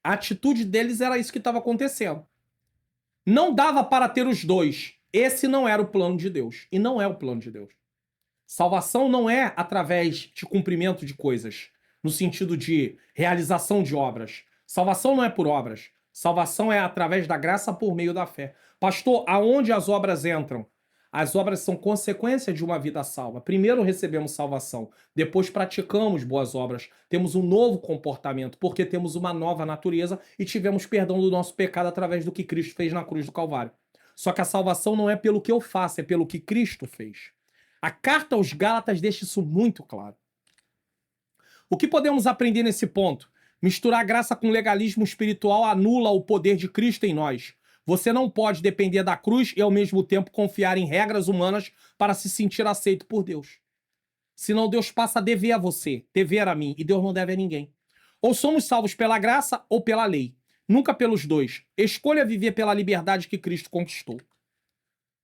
A atitude deles era isso que estava acontecendo. Não dava para ter os dois. Esse não era o plano de Deus. E não é o plano de Deus. Salvação não é através de cumprimento de coisas, no sentido de realização de obras. Salvação não é por obras. Salvação é através da graça por meio da fé. Pastor, aonde as obras entram? As obras são consequência de uma vida salva. Primeiro recebemos salvação, depois praticamos boas obras, temos um novo comportamento, porque temos uma nova natureza e tivemos perdão do nosso pecado através do que Cristo fez na cruz do Calvário. Só que a salvação não é pelo que eu faço, é pelo que Cristo fez. A carta aos Gálatas deixa isso muito claro. O que podemos aprender nesse ponto? Misturar graça com legalismo espiritual anula o poder de Cristo em nós. Você não pode depender da cruz e ao mesmo tempo confiar em regras humanas para se sentir aceito por Deus. Senão Deus passa a dever a você, dever a mim, e Deus não deve a ninguém. Ou somos salvos pela graça ou pela lei. Nunca pelos dois. Escolha viver pela liberdade que Cristo conquistou.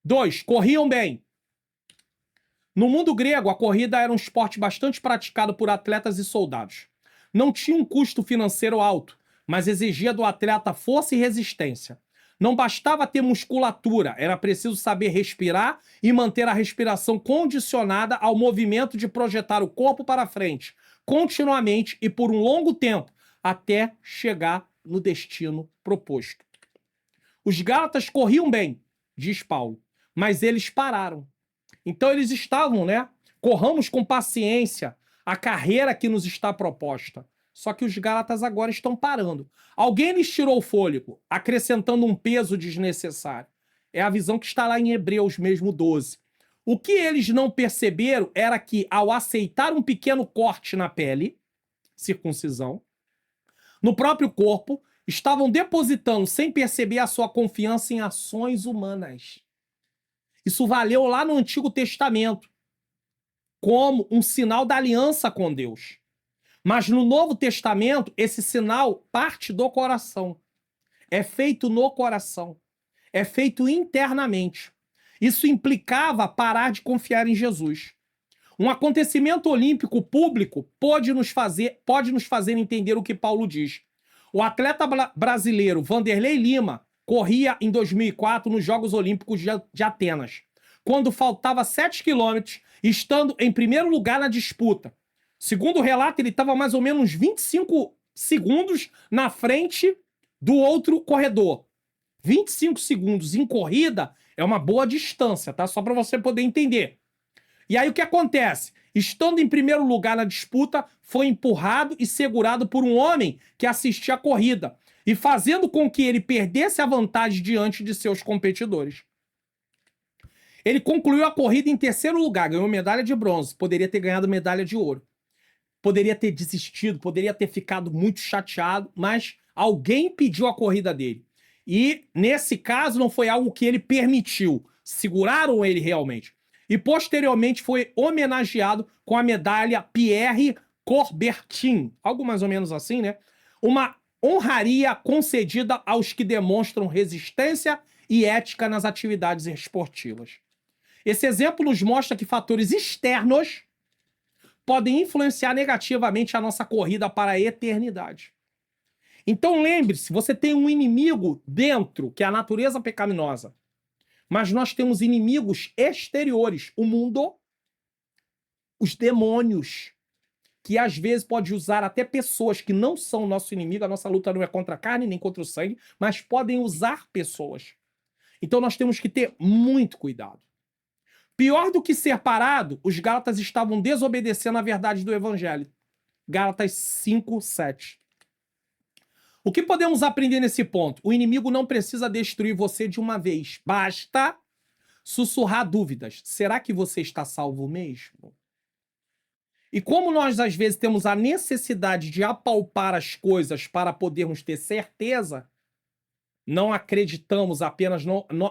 2. Corriam bem. No mundo grego, a corrida era um esporte bastante praticado por atletas e soldados. Não tinha um custo financeiro alto, mas exigia do atleta força e resistência. Não bastava ter musculatura, era preciso saber respirar e manter a respiração condicionada ao movimento de projetar o corpo para frente, continuamente e por um longo tempo, até chegar no destino proposto. Os Gálatas corriam bem, diz Paulo, mas eles pararam. Então eles estavam, corramos com paciência a carreira que nos está proposta. Só que os Gálatas agora estão parando. Alguém lhes tirou o fôlego, acrescentando um peso desnecessário. É a visão que está lá em Hebreus mesmo 12. O que eles não perceberam era que, ao aceitar um pequeno corte na pele, circuncisão, no próprio corpo, estavam depositando, sem perceber, a sua confiança em ações humanas. Isso valeu lá no Antigo Testamento, como um sinal da aliança com Deus. Mas no Novo Testamento, esse sinal parte do coração. É feito no coração. É feito internamente. Isso implicava parar de confiar em Jesus. Um acontecimento olímpico público pode nos fazer entender o que Paulo diz. O atleta brasileiro Vanderlei Lima corria em 2004 nos Jogos Olímpicos de Atenas, quando faltava 7 quilômetros, estando em primeiro lugar na disputa. Segundo o relato, ele estava mais ou menos 25 segundos na frente do outro corredor. 25 segundos em corrida é uma boa distância, tá? Só para você poder entender. E aí o que acontece? Estando em primeiro lugar na disputa, foi empurrado e segurado por um homem que assistia a corrida, e fazendo com que ele perdesse a vantagem diante de seus competidores. Ele concluiu a corrida em terceiro lugar, ganhou medalha de bronze, poderia ter ganhado medalha de ouro. Poderia ter desistido, poderia ter ficado muito chateado, mas alguém pediu a corrida dele. E, nesse caso, não foi algo que ele permitiu. Seguraram ele realmente. E, posteriormente, foi homenageado com a medalha Pierre Coubertin. Algo mais ou menos assim, né? Uma honraria concedida aos que demonstram resistência e ética nas atividades esportivas. Esse exemplo nos mostra que fatores externos podem influenciar negativamente a nossa corrida para a eternidade. Então lembre-se, você tem um inimigo dentro, que é a natureza pecaminosa. Mas nós temos inimigos exteriores, o mundo, os demônios, que às vezes pode usar até pessoas que não são nosso inimigo. A nossa luta não é contra a carne nem contra o sangue, mas podem usar pessoas. Então nós temos que ter muito cuidado. Pior do que ser parado, os Gálatas estavam desobedecendo a verdade do Evangelho. Gálatas 5:7. O que podemos aprender nesse ponto? O inimigo não precisa destruir você de uma vez. Basta sussurrar dúvidas. Será que você está salvo mesmo? E como nós, às vezes, temos a necessidade de apalpar as coisas para podermos ter certeza, não acreditamos apenas...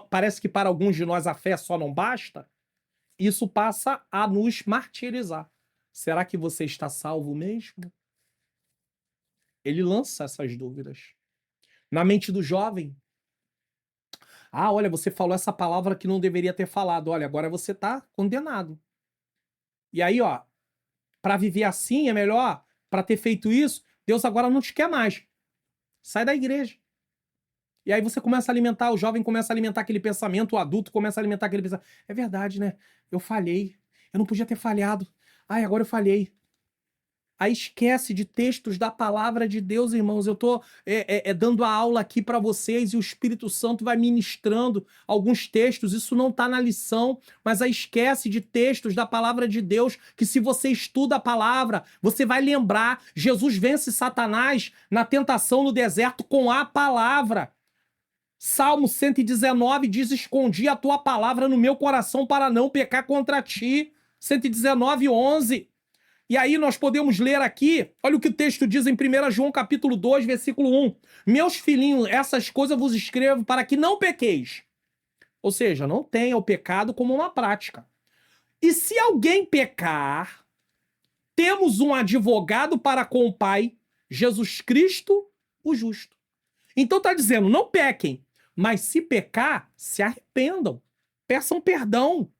parece que para alguns de nós a fé só não basta. isso passa a nos martirizar. Será que você está salvo mesmo? Ele lança essas dúvidas. Na mente do jovem. Ah, olha, você falou essa palavra que não deveria ter falado. Olha, agora você está condenado. E aí, ó, para viver assim é melhor, para ter feito isso, Deus agora não te quer mais. Sai da igreja. E aí você começa a alimentar, o jovem começa a alimentar aquele pensamento, o adulto começa a alimentar aquele pensamento. É verdade, né? Eu falhei. Eu não podia ter falhado. Ai, agora eu falhei. Aí esquece de textos da palavra de Deus, irmãos. Eu tô dando a aula aqui para vocês e o Espírito Santo vai ministrando alguns textos. Isso não está na lição, mas aí esquece de textos da palavra de Deus que se você estuda a palavra, você vai lembrar. Jesus vence Satanás na tentação no deserto com a palavra. Salmo 119 diz: escondi a tua palavra no meu coração para não pecar contra ti. 119:11. E aí nós podemos ler aqui, olha o que o texto diz em 1 João capítulo 2, versículo 1. Meus filhinhos, essas coisas vos escrevo para que não pequeis. Ou seja, não tenha o pecado como uma prática. E se alguém pecar, temos um advogado para com o Pai, Jesus Cristo, o justo. Então está dizendo, não pequem, mas se pecar, se arrependam. Peçam perdão,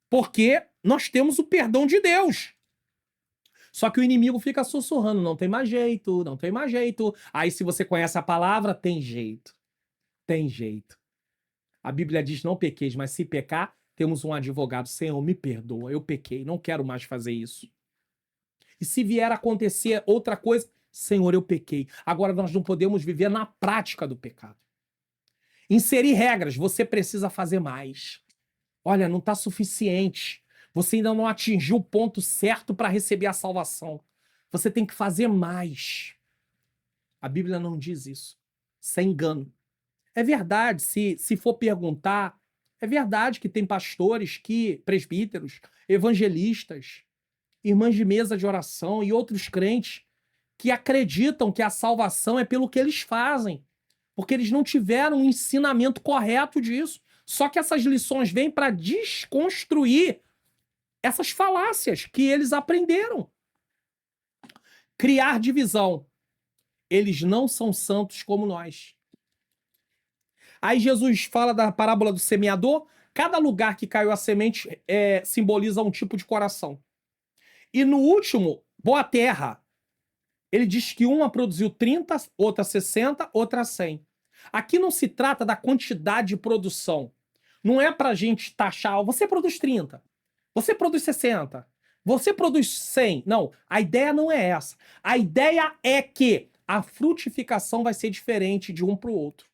porque nós temos o perdão de Deus. Só que o inimigo fica sussurrando, não tem mais jeito, não tem mais jeito. Aí se você conhece a palavra, tem jeito. Tem jeito. A Bíblia diz, não pequeis, mas se pecar, temos um advogado. Senhor, me perdoa, eu pequei, não quero mais fazer isso. E se vier a acontecer outra coisa, Senhor, eu pequei. Agora nós não podemos viver na prática do pecado. Inserir regras, você precisa fazer mais. Olha, não está suficiente. Você ainda não atingiu o ponto certo para receber a salvação. Você tem que fazer mais. A Bíblia não diz isso. Isso é engano. É verdade, se for perguntar, é verdade que tem pastores, presbíteros, evangelistas, irmãs de mesa de oração e outros crentes que acreditam que a salvação é pelo que eles fazem, porque eles não tiveram um ensinamento correto disso. Só que essas lições vêm para desconstruir essas falácias que eles aprenderam. Criar divisão. Eles não são santos como nós. Aí Jesus fala da parábola do semeador. Cada lugar que caiu a semente simboliza um tipo de coração. E no último, boa terra, ele diz que uma produziu 30, outra 60, outra 100. Aqui não se trata da quantidade de produção. Não é pra gente taxar, você produz 30. Você produz 60. Você produz 100. Não, a ideia não é essa. A ideia é que a frutificação vai ser diferente de um para o outro.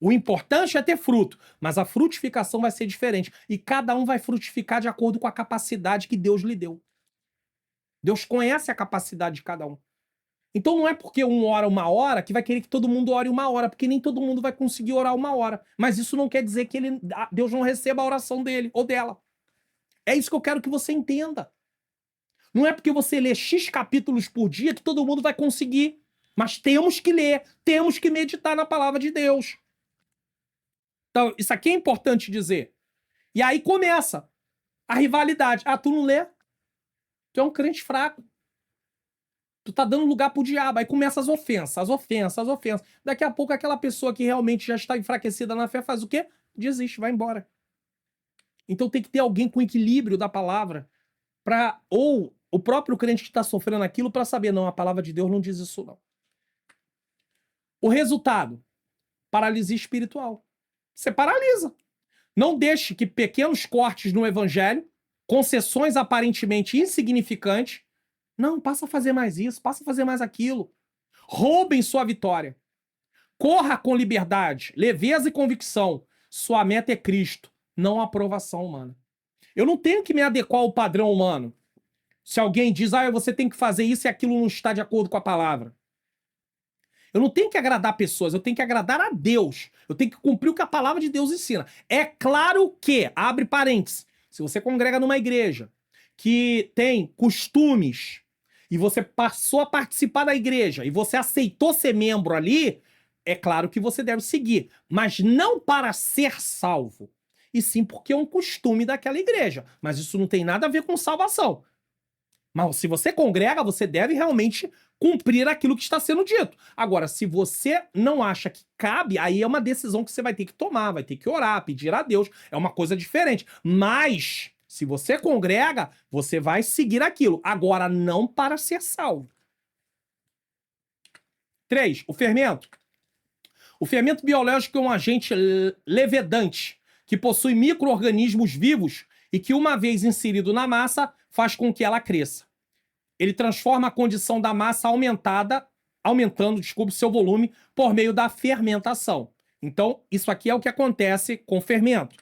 O importante é ter fruto, mas a frutificação vai ser diferente. E cada um vai frutificar de acordo com a capacidade que Deus lhe deu. Deus conhece a capacidade de cada um. Então não é porque um ora uma hora que vai querer que todo mundo ore uma hora, porque nem todo mundo vai conseguir orar uma hora. Mas isso não quer dizer que Deus não receba a oração dele ou dela. É isso que eu quero que você entenda. Não é porque você lê X capítulos por dia que todo mundo vai conseguir. Mas temos que ler, temos que meditar na palavra de Deus. Então, isso aqui é importante dizer. E aí começa a rivalidade. Ah, tu não lê? Tu é um crente fraco. Tu tá dando lugar pro diabo. Aí começa as ofensas, as ofensas, as ofensas. Daqui a pouco aquela pessoa que realmente já está enfraquecida na fé faz o quê? Desiste, vai embora. Então tem que ter alguém com equilíbrio da palavra, ou o próprio crente que está sofrendo aquilo para saber, não, a palavra de Deus não diz isso não. O resultado, paralisia espiritual. Você paralisa. Não deixe que pequenos cortes no evangelho, concessões aparentemente insignificantes, não, passa a fazer mais isso, passa a fazer mais aquilo, roubem sua vitória. Corra com liberdade, leveza e convicção. Sua meta é Cristo, não a aprovação humana. Eu não tenho que me adequar ao padrão humano. Se alguém diz, você tem que fazer isso e aquilo não está de acordo com a palavra. Eu não tenho que agradar pessoas, eu tenho que agradar a Deus. Eu tenho que cumprir o que a palavra de Deus ensina. É claro que, abre parênteses, se você congrega numa igreja que tem costumes e você passou a participar da igreja e você aceitou ser membro ali, é claro que você deve seguir, mas não para ser salvo. e sim porque é um costume daquela igreja. Mas isso não tem nada a ver com salvação. Mas se você congrega, você deve realmente cumprir aquilo que está sendo dito. Agora, se você não acha que cabe, aí é uma decisão que você vai ter que tomar, vai ter que orar, pedir a Deus, é uma coisa diferente. Mas, se você congrega, você vai seguir aquilo. Agora, não para ser salvo. 3. O fermento. O fermento biológico é um agente levedante que possui micro-organismos vivos e que, uma vez inserido na massa, faz com que ela cresça. Ele transforma a condição da massa aumentando seu volume por meio da fermentação. Então, isso aqui é o que acontece com o fermento.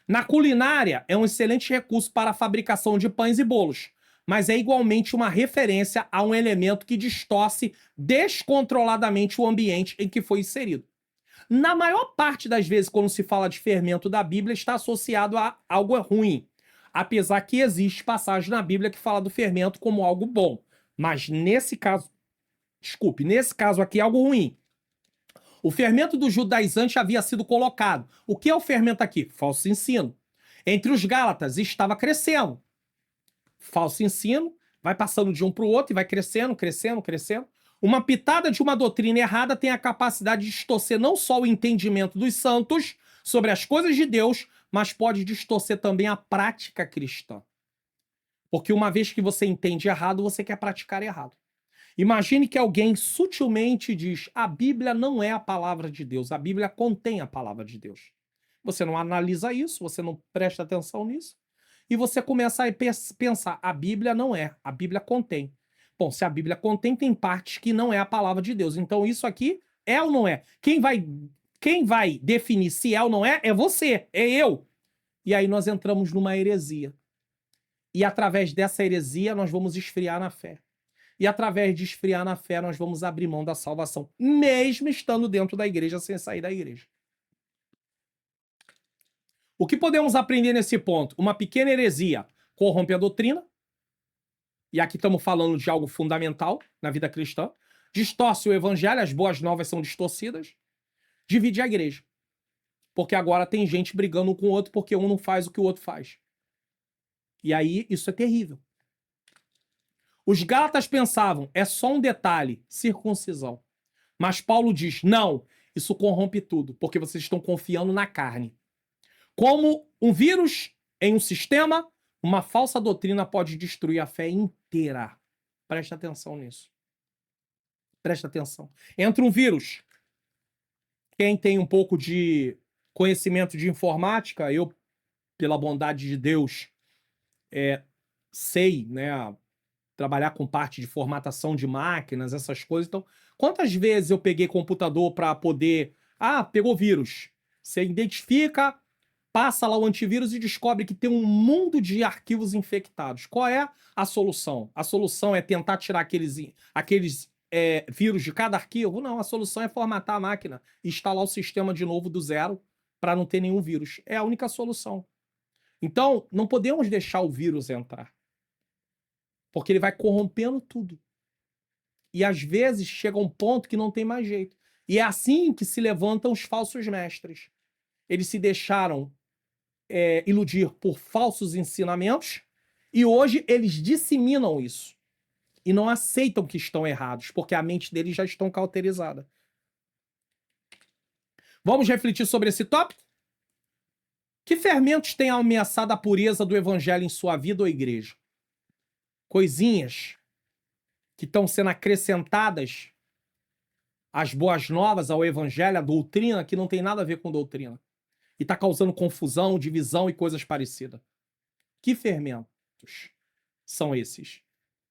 Na culinária, é um excelente recurso para a fabricação de pães e bolos, mas é igualmente uma referência a um elemento que distorce descontroladamente o ambiente em que foi inserido. Na maior parte das vezes, quando se fala de fermento da Bíblia, está associado a algo ruim. Apesar que existe passagem na Bíblia que fala do fermento como algo bom. Mas nesse caso aqui é algo ruim. O fermento do judaizante havia sido colocado. O que é o fermento aqui? Falso ensino. Entre os Gálatas estava crescendo. Falso ensino, vai passando de um para o outro e vai crescendo, crescendo, crescendo. Uma pitada de uma doutrina errada tem a capacidade de distorcer não só o entendimento dos santos sobre as coisas de Deus, mas pode distorcer também a prática cristã. Porque uma vez que você entende errado, você quer praticar errado. Imagine que alguém sutilmente diz: a Bíblia não é a palavra de Deus, a Bíblia contém a palavra de Deus. Você não analisa isso, você não presta atenção nisso, e você começa a pensar: a Bíblia não é, a Bíblia contém. Bom, se a Bíblia contém, tem partes que não é a palavra de Deus. Então isso aqui é ou não é? Quem vai definir se é ou não é você, é eu. E aí nós entramos numa heresia. E através dessa heresia nós vamos esfriar na fé. E através de esfriar na fé nós vamos abrir mão da salvação, mesmo estando dentro da igreja sem sair da igreja. O que podemos aprender nesse ponto? Uma pequena heresia corrompe a doutrina. E aqui estamos falando de algo fundamental na vida cristã. Distorce o evangelho, as boas novas são distorcidas. Divide a igreja. Porque agora tem gente brigando um com o outro porque um não faz o que o outro faz. E aí isso é terrível. Os Gálatas pensavam: é só um detalhe, circuncisão. Mas Paulo diz: não, isso corrompe tudo, porque vocês estão confiando na carne. Como um vírus em um sistema, uma falsa doutrina pode destruir a fé inteira. Presta atenção nisso. Presta atenção. Entra um vírus. Quem tem um pouco de conhecimento de informática, eu, pela bondade de Deus, sei, né, trabalhar com parte de formatação de máquinas, essas coisas. Então, quantas vezes eu peguei computador para poder... pegou vírus. Você identifica, passa lá o antivírus e descobre que tem um mundo de arquivos infectados. Qual é a solução? A solução é tentar tirar aqueles vírus de cada arquivo? Não, a solução é formatar a máquina e instalar o sistema de novo do zero para não ter nenhum vírus. É a única solução. Então, não podemos deixar o vírus entrar. Porque ele vai corrompendo tudo. E às vezes chega um ponto que não tem mais jeito. E é assim que se levantam os falsos mestres. Eles se deixaram iludir por falsos ensinamentos e hoje eles disseminam isso. E não aceitam que estão errados, porque a mente deles já está cauterizada. Vamos refletir sobre esse tópico? Que fermentos têm ameaçado a pureza do evangelho em sua vida ou igreja? Coisinhas que estão sendo acrescentadas às boas novas, ao evangelho, à doutrina, que não tem nada a ver com doutrina. E está causando confusão, divisão e coisas parecidas. Que fermentos são esses?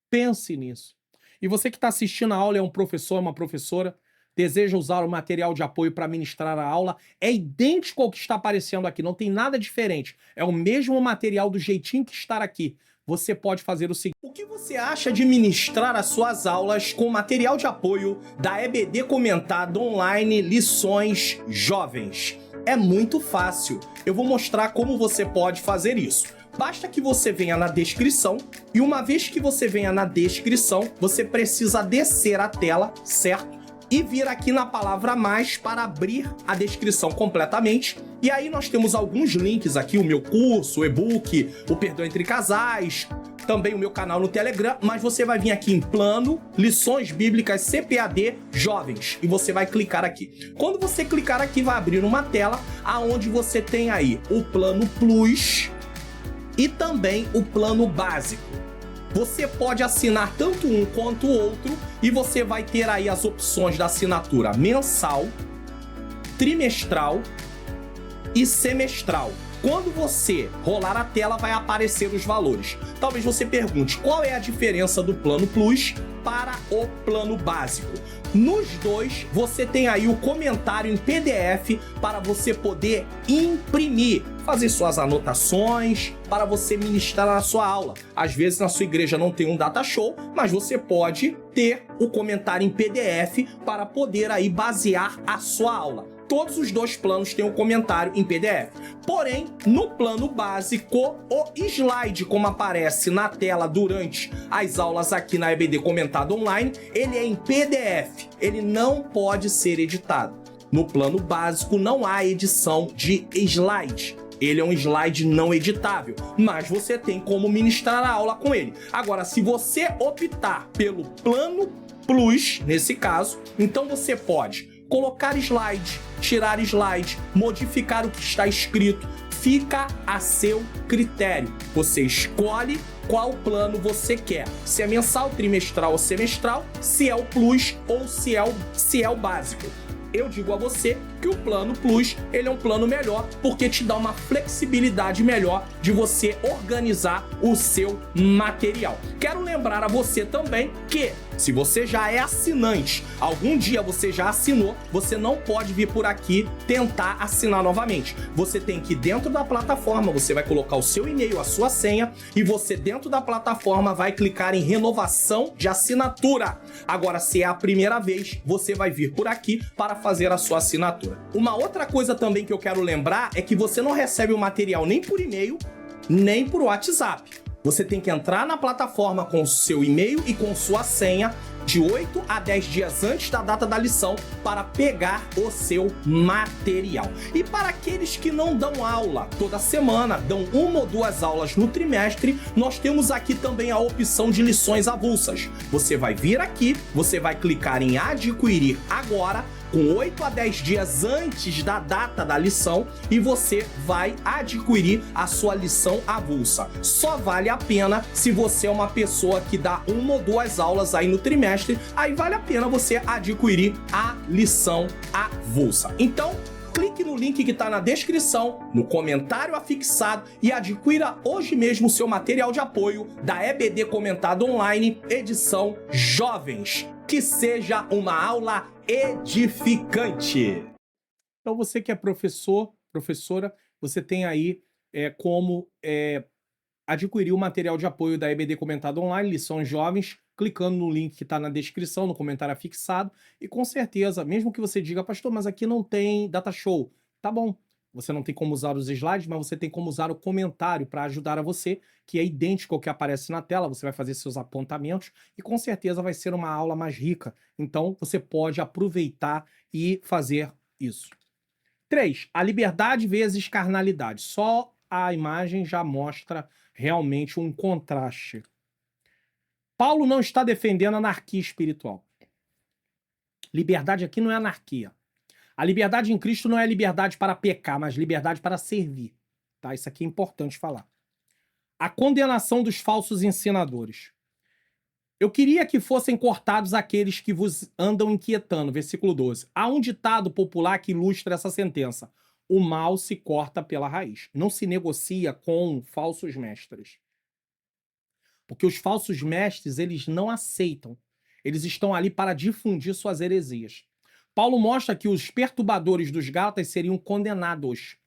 Pense nisso. E você que está assistindo a aula, é um professor, uma professora, deseja usar o material de apoio para ministrar a aula, é idêntico ao que está aparecendo aqui, não tem nada diferente. É o mesmo material do jeitinho que está aqui. Você pode fazer o seguinte: o que você acha de ministrar as suas aulas com material de apoio da EBD Comentado Online Lições Jovens? É muito fácil. Eu vou mostrar como você pode fazer isso. Basta que você venha na descrição e uma vez que você venha na descrição, você precisa descer a tela, certo? e vir aqui na palavra mais para abrir a descrição completamente. E aí nós temos alguns links aqui, o meu curso, o e-book, o Perdão Entre Casais, também o meu canal no Telegram, mas você vai vir aqui em plano, lições bíblicas CPAD jovens, e você vai clicar aqui. Quando você clicar aqui, vai abrir uma tela aonde você tem aí o plano Plus e também o plano básico. Você pode assinar tanto um quanto o outro e você vai ter aí as opções da assinatura mensal, trimestral e semestral. Quando você rolar a tela, vai aparecer os valores. Talvez você pergunte qual é a diferença do plano Plus para o plano básico. Nos dois, você tem aí o comentário em PDF para você poder imprimir, fazer suas anotações, para você ministrar na sua aula. Às vezes na sua igreja não tem um data show, mas você pode ter o comentário em PDF para poder aí basear a sua aula. Todos os dois planos têm um comentário em PDF. Porém, no plano básico, o slide, como aparece na tela durante as aulas aqui na EBD Comentado Online, ele é em PDF. Ele não pode ser editado. No plano básico, não há edição de slide. Ele é um slide não editável, mas você tem como ministrar a aula com ele. Agora, se você optar pelo plano Plus, nesse caso, então você pode colocar slide, tirar slide, modificar o que está escrito, fica a seu critério. Você escolhe qual plano você quer, se é mensal, trimestral ou semestral, se é o Plus ou se é o básico. Eu digo a você que o plano Plus, ele é um plano melhor porque te dá uma flexibilidade melhor de você organizar o seu material. Quero lembrar a você também que se você já é assinante, algum dia você já assinou, você não pode vir por aqui tentar assinar novamente. Você tem que ir dentro da plataforma, você vai colocar o seu e-mail, a sua senha, e você dentro da plataforma vai clicar em renovação de assinatura. Agora, se é a primeira vez, você vai vir por aqui para fazer a sua assinatura. Uma outra coisa também que eu quero lembrar é que você não recebe o material nem por e-mail, nem por WhatsApp. Você tem que entrar na plataforma com o seu e-mail e com sua senha de 8 a 10 dias antes da data da lição para pegar o seu material. E para aqueles que não dão aula toda semana, dão uma ou duas aulas no trimestre, nós temos aqui também a opção de lições avulsas. Você vai vir aqui, você vai clicar em adquirir agora, com 8 a 10 dias antes da data da lição, e você vai adquirir a sua lição avulsa. Só vale a pena se você é uma pessoa que dá uma ou duas aulas aí no trimestre, aí vale a pena você adquirir a lição avulsa. Então, clique no link que está na descrição, no comentário afixado e adquira hoje mesmo o seu material de apoio da EBD Comentado Online, edição Jovens. Que seja uma aula edificante. Então você que é professor, professora, você tem aí como adquirir o material de apoio da EBD Comentado Online, lições jovens, clicando no link que está na descrição, no comentário afixado, e com certeza, mesmo que você diga, pastor, mas aqui não tem data show, tá bom. Você não tem como usar os slides, mas você tem como usar o comentário para ajudar a você, que é idêntico ao que aparece na tela. Você vai fazer seus apontamentos e com certeza vai ser uma aula mais rica. Então você pode aproveitar e fazer isso. 3. A liberdade vezes carnalidade. Só a imagem já mostra realmente um contraste. Paulo não está defendendo a anarquia espiritual. Liberdade aqui não é anarquia. A liberdade em Cristo não é liberdade para pecar, mas liberdade para servir. Tá? Isso aqui é importante falar. A condenação dos falsos ensinadores. Eu queria que fossem cortados aqueles que vos andam inquietando. Versículo 12. Há um ditado popular que ilustra essa sentença. O mal se corta pela raiz. Não se negocia com falsos mestres. Porque os falsos mestres, eles não aceitam. Eles estão ali para difundir suas heresias. Paulo mostra que os perturbadores dos Gálatas seriam condenados.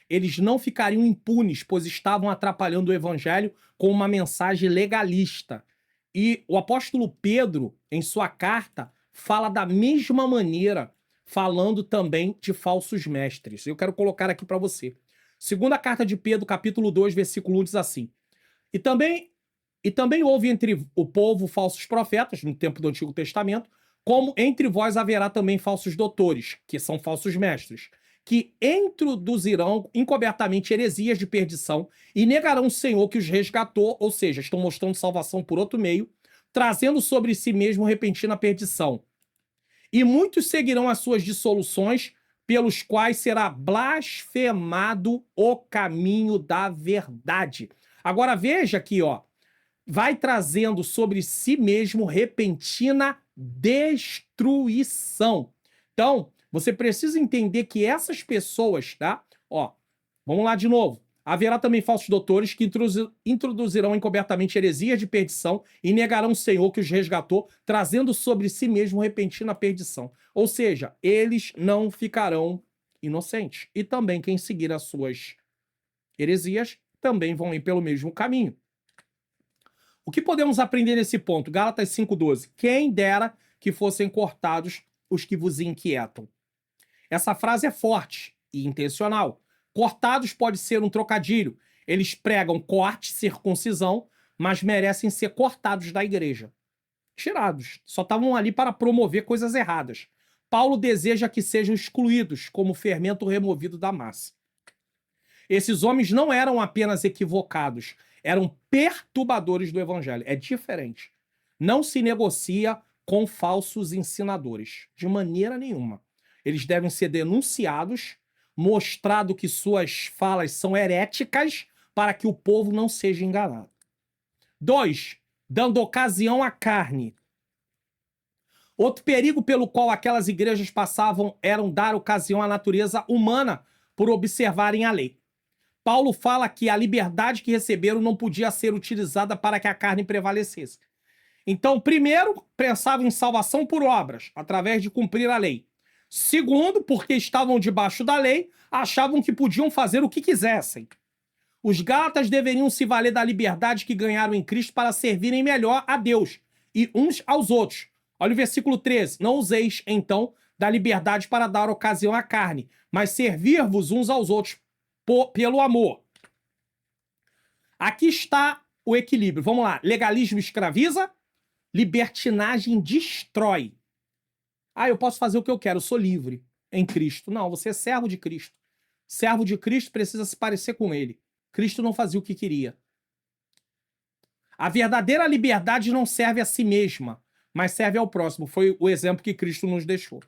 Eles não ficariam impunes, pois estavam atrapalhando o evangelho com uma mensagem legalista. E o apóstolo Pedro, em sua carta, fala da mesma maneira, falando também de falsos mestres. Eu quero colocar aqui para você. Segunda carta de Pedro, capítulo 2, versículo 1, diz assim: E também houve entre o povo falsos profetas, no tempo do Antigo Testamento, Como entre vós haverá também falsos doutores, que são falsos mestres, que introduzirão encobertamente heresias de perdição e negarão o Senhor que os resgatou, ou seja, estão mostrando salvação por outro meio, trazendo sobre si mesmo repentina perdição. E muitos seguirão as suas dissoluções, pelos quais será blasfemado o caminho da verdade. Agora veja aqui, ó, vai trazendo sobre si mesmo repentina destruição. Então, você precisa entender que essas pessoas, tá? Ó, vamos lá de novo. Haverá também falsos doutores que introduzirão encobertamente heresias de perdição e negarão o Senhor que os resgatou, trazendo sobre si mesmo repentina perdição. Ou seja, eles não ficarão inocentes. E também quem seguir as suas heresias também vão ir pelo mesmo caminho. O que podemos aprender nesse ponto? Gálatas 5,12. Quem dera que fossem cortados os que vos inquietam. Essa frase é forte e intencional. Cortados pode ser um trocadilho. Eles pregam corte, circuncisão, mas merecem ser cortados da igreja. Tirados. Só estavam ali para promover coisas erradas. Paulo deseja que sejam excluídos, como fermento removido da massa. Esses homens não eram apenas equivocados, eram perturbadores do evangelho. É diferente. Não se negocia com falsos ensinadores, de maneira nenhuma. Eles devem ser denunciados, mostrado que suas falas são heréticas, para que o povo não seja enganado. 2. Dando ocasião à carne. Outro perigo pelo qual aquelas igrejas passavam era dar ocasião à natureza humana por observarem a lei. Paulo fala que a liberdade que receberam não podia ser utilizada para que a carne prevalecesse. Então, primeiro, pensavam em salvação por obras, através de cumprir a lei. Segundo, porque estavam debaixo da lei, achavam que podiam fazer o que quisessem. Os gálatas deveriam se valer da liberdade que ganharam em Cristo para servirem melhor a Deus e uns aos outros. Olha o versículo 13. Não useis, então, da liberdade para dar ocasião à carne, mas servir-vos uns aos outros pelo amor. Aqui está o equilíbrio. Vamos lá. Legalismo escraviza, libertinagem destrói. Ah, eu posso fazer o que eu quero, eu sou livre em Cristo. Não, você é servo de Cristo. Servo de Cristo precisa se parecer com ele. Cristo não fazia o que queria. A verdadeira liberdade não serve a si mesma, mas serve ao próximo. Foi o exemplo que Cristo nos deixou.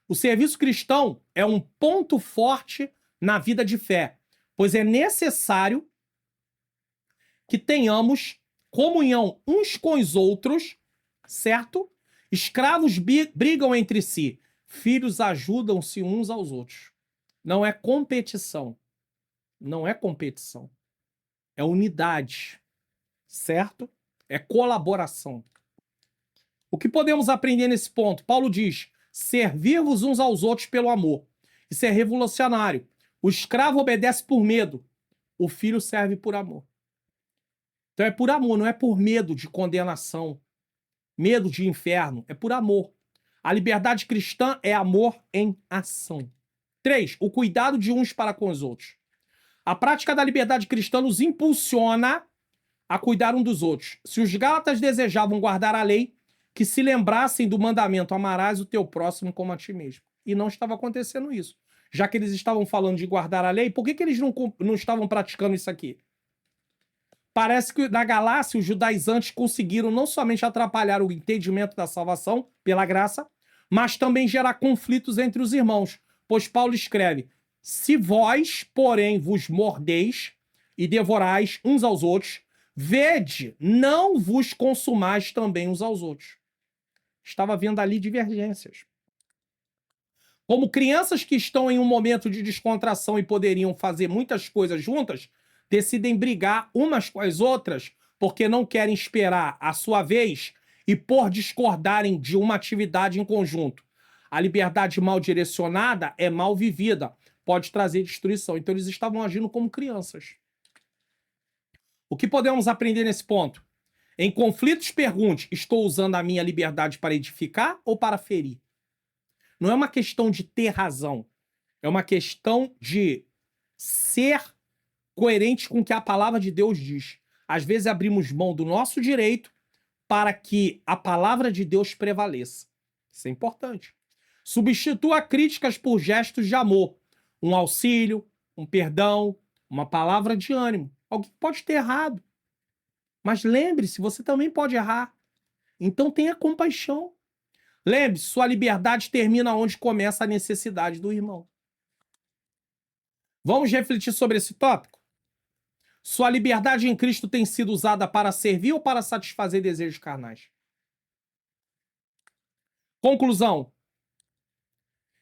O serviço cristão é um ponto forte na vida de fé, pois é necessário que tenhamos comunhão uns com os outros, certo? Escravos brigam entre si, filhos ajudam-se uns aos outros. Não é competição. Não é competição. É unidade, certo? É colaboração. O que podemos aprender nesse ponto? Paulo diz, servir-vos uns aos outros pelo amor. Isso é revolucionário. O escravo obedece por medo. O filho serve por amor. Então é por amor, não é por medo de condenação, medo de inferno. É por amor. A liberdade cristã é amor em ação. 3. O cuidado de uns para com os outros. A prática da liberdade cristã nos impulsiona a cuidar um dos outros. Se os gálatas desejavam guardar a lei, que se lembrassem do mandamento, amarás o teu próximo como a ti mesmo. E não estava acontecendo isso. Já que eles estavam falando de guardar a lei, por que eles não estavam praticando isso aqui? Parece que na Galácia os judaizantes conseguiram não somente atrapalhar o entendimento da salvação pela graça, mas também gerar conflitos entre os irmãos. Pois Paulo escreve, se vós, porém, vos mordeis e devorais uns aos outros, vede, não vos consumais também uns aos outros. Estava havendo ali divergências. Como crianças que estão em um momento de descontração e poderiam fazer muitas coisas juntas, decidem brigar umas com as outras porque não querem esperar a sua vez e por discordarem de uma atividade em conjunto. A liberdade mal direcionada é mal vivida, pode trazer destruição. Então eles estavam agindo como crianças. O que podemos aprender nesse ponto? Em conflitos, pergunte, estou usando a minha liberdade para edificar ou para ferir? Não é uma questão de ter razão, é uma questão de ser coerente com o que a palavra de Deus diz. Às vezes abrimos mão do nosso direito para que a palavra de Deus prevaleça. Isso é importante. Substitua críticas por gestos de amor. Um auxílio, um perdão, uma palavra de ânimo. Alguém pode ter errado. Mas lembre-se, você também pode errar. Então tenha compaixão. Lembre-se, sua liberdade termina onde começa a necessidade do irmão. Vamos refletir sobre esse tópico? Sua liberdade em Cristo tem sido usada para servir ou para satisfazer desejos carnais? Conclusão.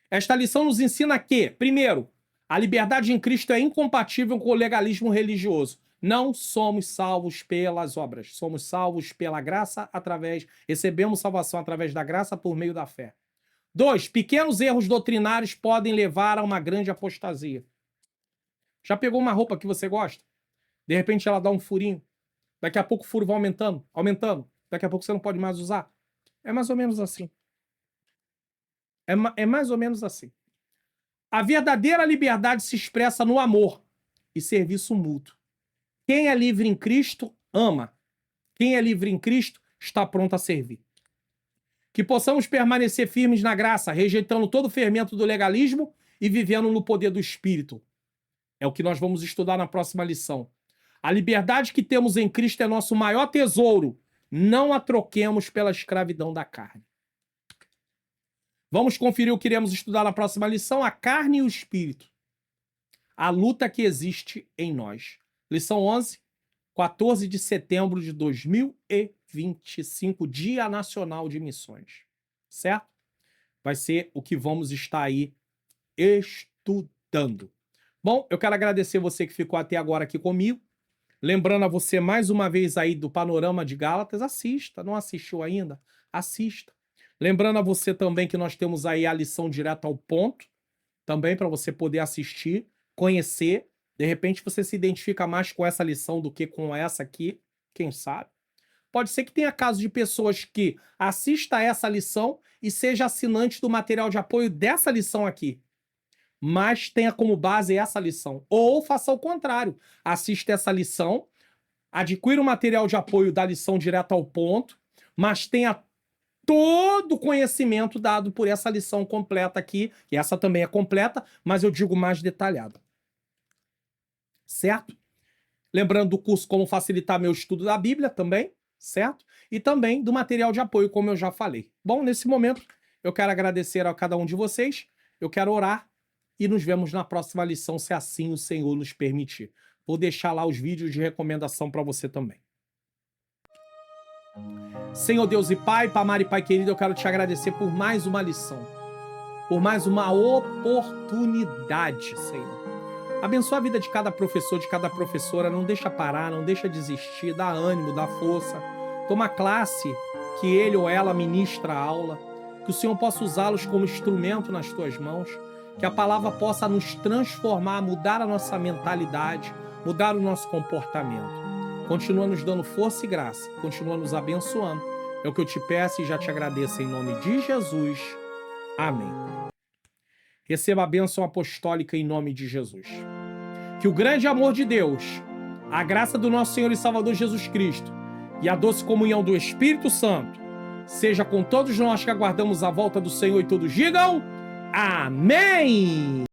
Esta lição nos ensina que, primeiro, a liberdade em Cristo é incompatível com o legalismo religioso. Não somos salvos pelas obras. Somos salvos pela graça recebemos salvação através da graça por meio da fé. 2. Pequenos erros doutrinários podem levar a uma grande apostasia. Já pegou uma roupa que você gosta? De repente ela dá um furinho. Daqui a pouco o furo vai aumentando. Daqui a pouco você não pode mais usar. É mais ou menos assim. É mais ou menos assim. A verdadeira liberdade se expressa no amor e serviço mútuo. Quem é livre em Cristo, ama. Quem é livre em Cristo, está pronto a servir. Que possamos permanecer firmes na graça, rejeitando todo o fermento do legalismo e vivendo no poder do Espírito. É o que nós vamos estudar na próxima lição. A liberdade que temos em Cristo é nosso maior tesouro. Não a troquemos pela escravidão da carne. Vamos conferir o que iremos estudar na próxima lição, a carne e o espírito. A luta que existe em nós. Lição 11, 14 de setembro de 2025, Dia Nacional de Missões. Certo? Vai ser o que vamos estar aí estudando. Bom, eu quero agradecer você que ficou até agora aqui comigo. Lembrando a você mais uma vez aí do Panorama de Gálatas, assista. Não assistiu ainda? Assista. Lembrando a você também que nós temos aí a lição direto ao ponto, também para você poder assistir, conhecer. De repente você se identifica mais com essa lição do que com essa aqui, quem sabe? Pode ser que tenha casos de pessoas que assista essa lição e seja assinante do material de apoio dessa lição aqui, mas tenha como base essa lição. Ou faça o contrário, assista essa lição, adquira o material de apoio da lição direto ao ponto, mas tenha todo o conhecimento dado por essa lição completa aqui, e essa também é completa, mas eu digo mais detalhada. Certo? Lembrando do curso Como Facilitar Meu Estudo da Bíblia também, certo? E também do material de apoio, como eu já falei. Bom, nesse momento, eu quero agradecer a cada um de vocês, eu quero orar e nos vemos na próxima lição, se assim o Senhor nos permitir. Vou deixar lá os vídeos de recomendação para você também. Senhor Deus e Pai, Pamar e Pai querido, eu quero te agradecer por mais uma lição, por mais uma oportunidade, Senhor. Abençoa a vida de cada professor, de cada professora, não deixa parar, não deixa desistir, dá ânimo, dá força. Toma classe que ele ou ela ministra a aula, que o Senhor possa usá-los como instrumento nas tuas mãos, que a palavra possa nos transformar, mudar a nossa mentalidade, mudar o nosso comportamento. Continua nos dando força e graça, continua nos abençoando. É o que eu te peço e já te agradeço em nome de Jesus. Amém. Receba a bênção apostólica em nome de Jesus. Que o grande amor de Deus, a graça do nosso Senhor e Salvador Jesus Cristo e a doce comunhão do Espírito Santo seja com todos nós que aguardamos a volta do Senhor e todos digam amém!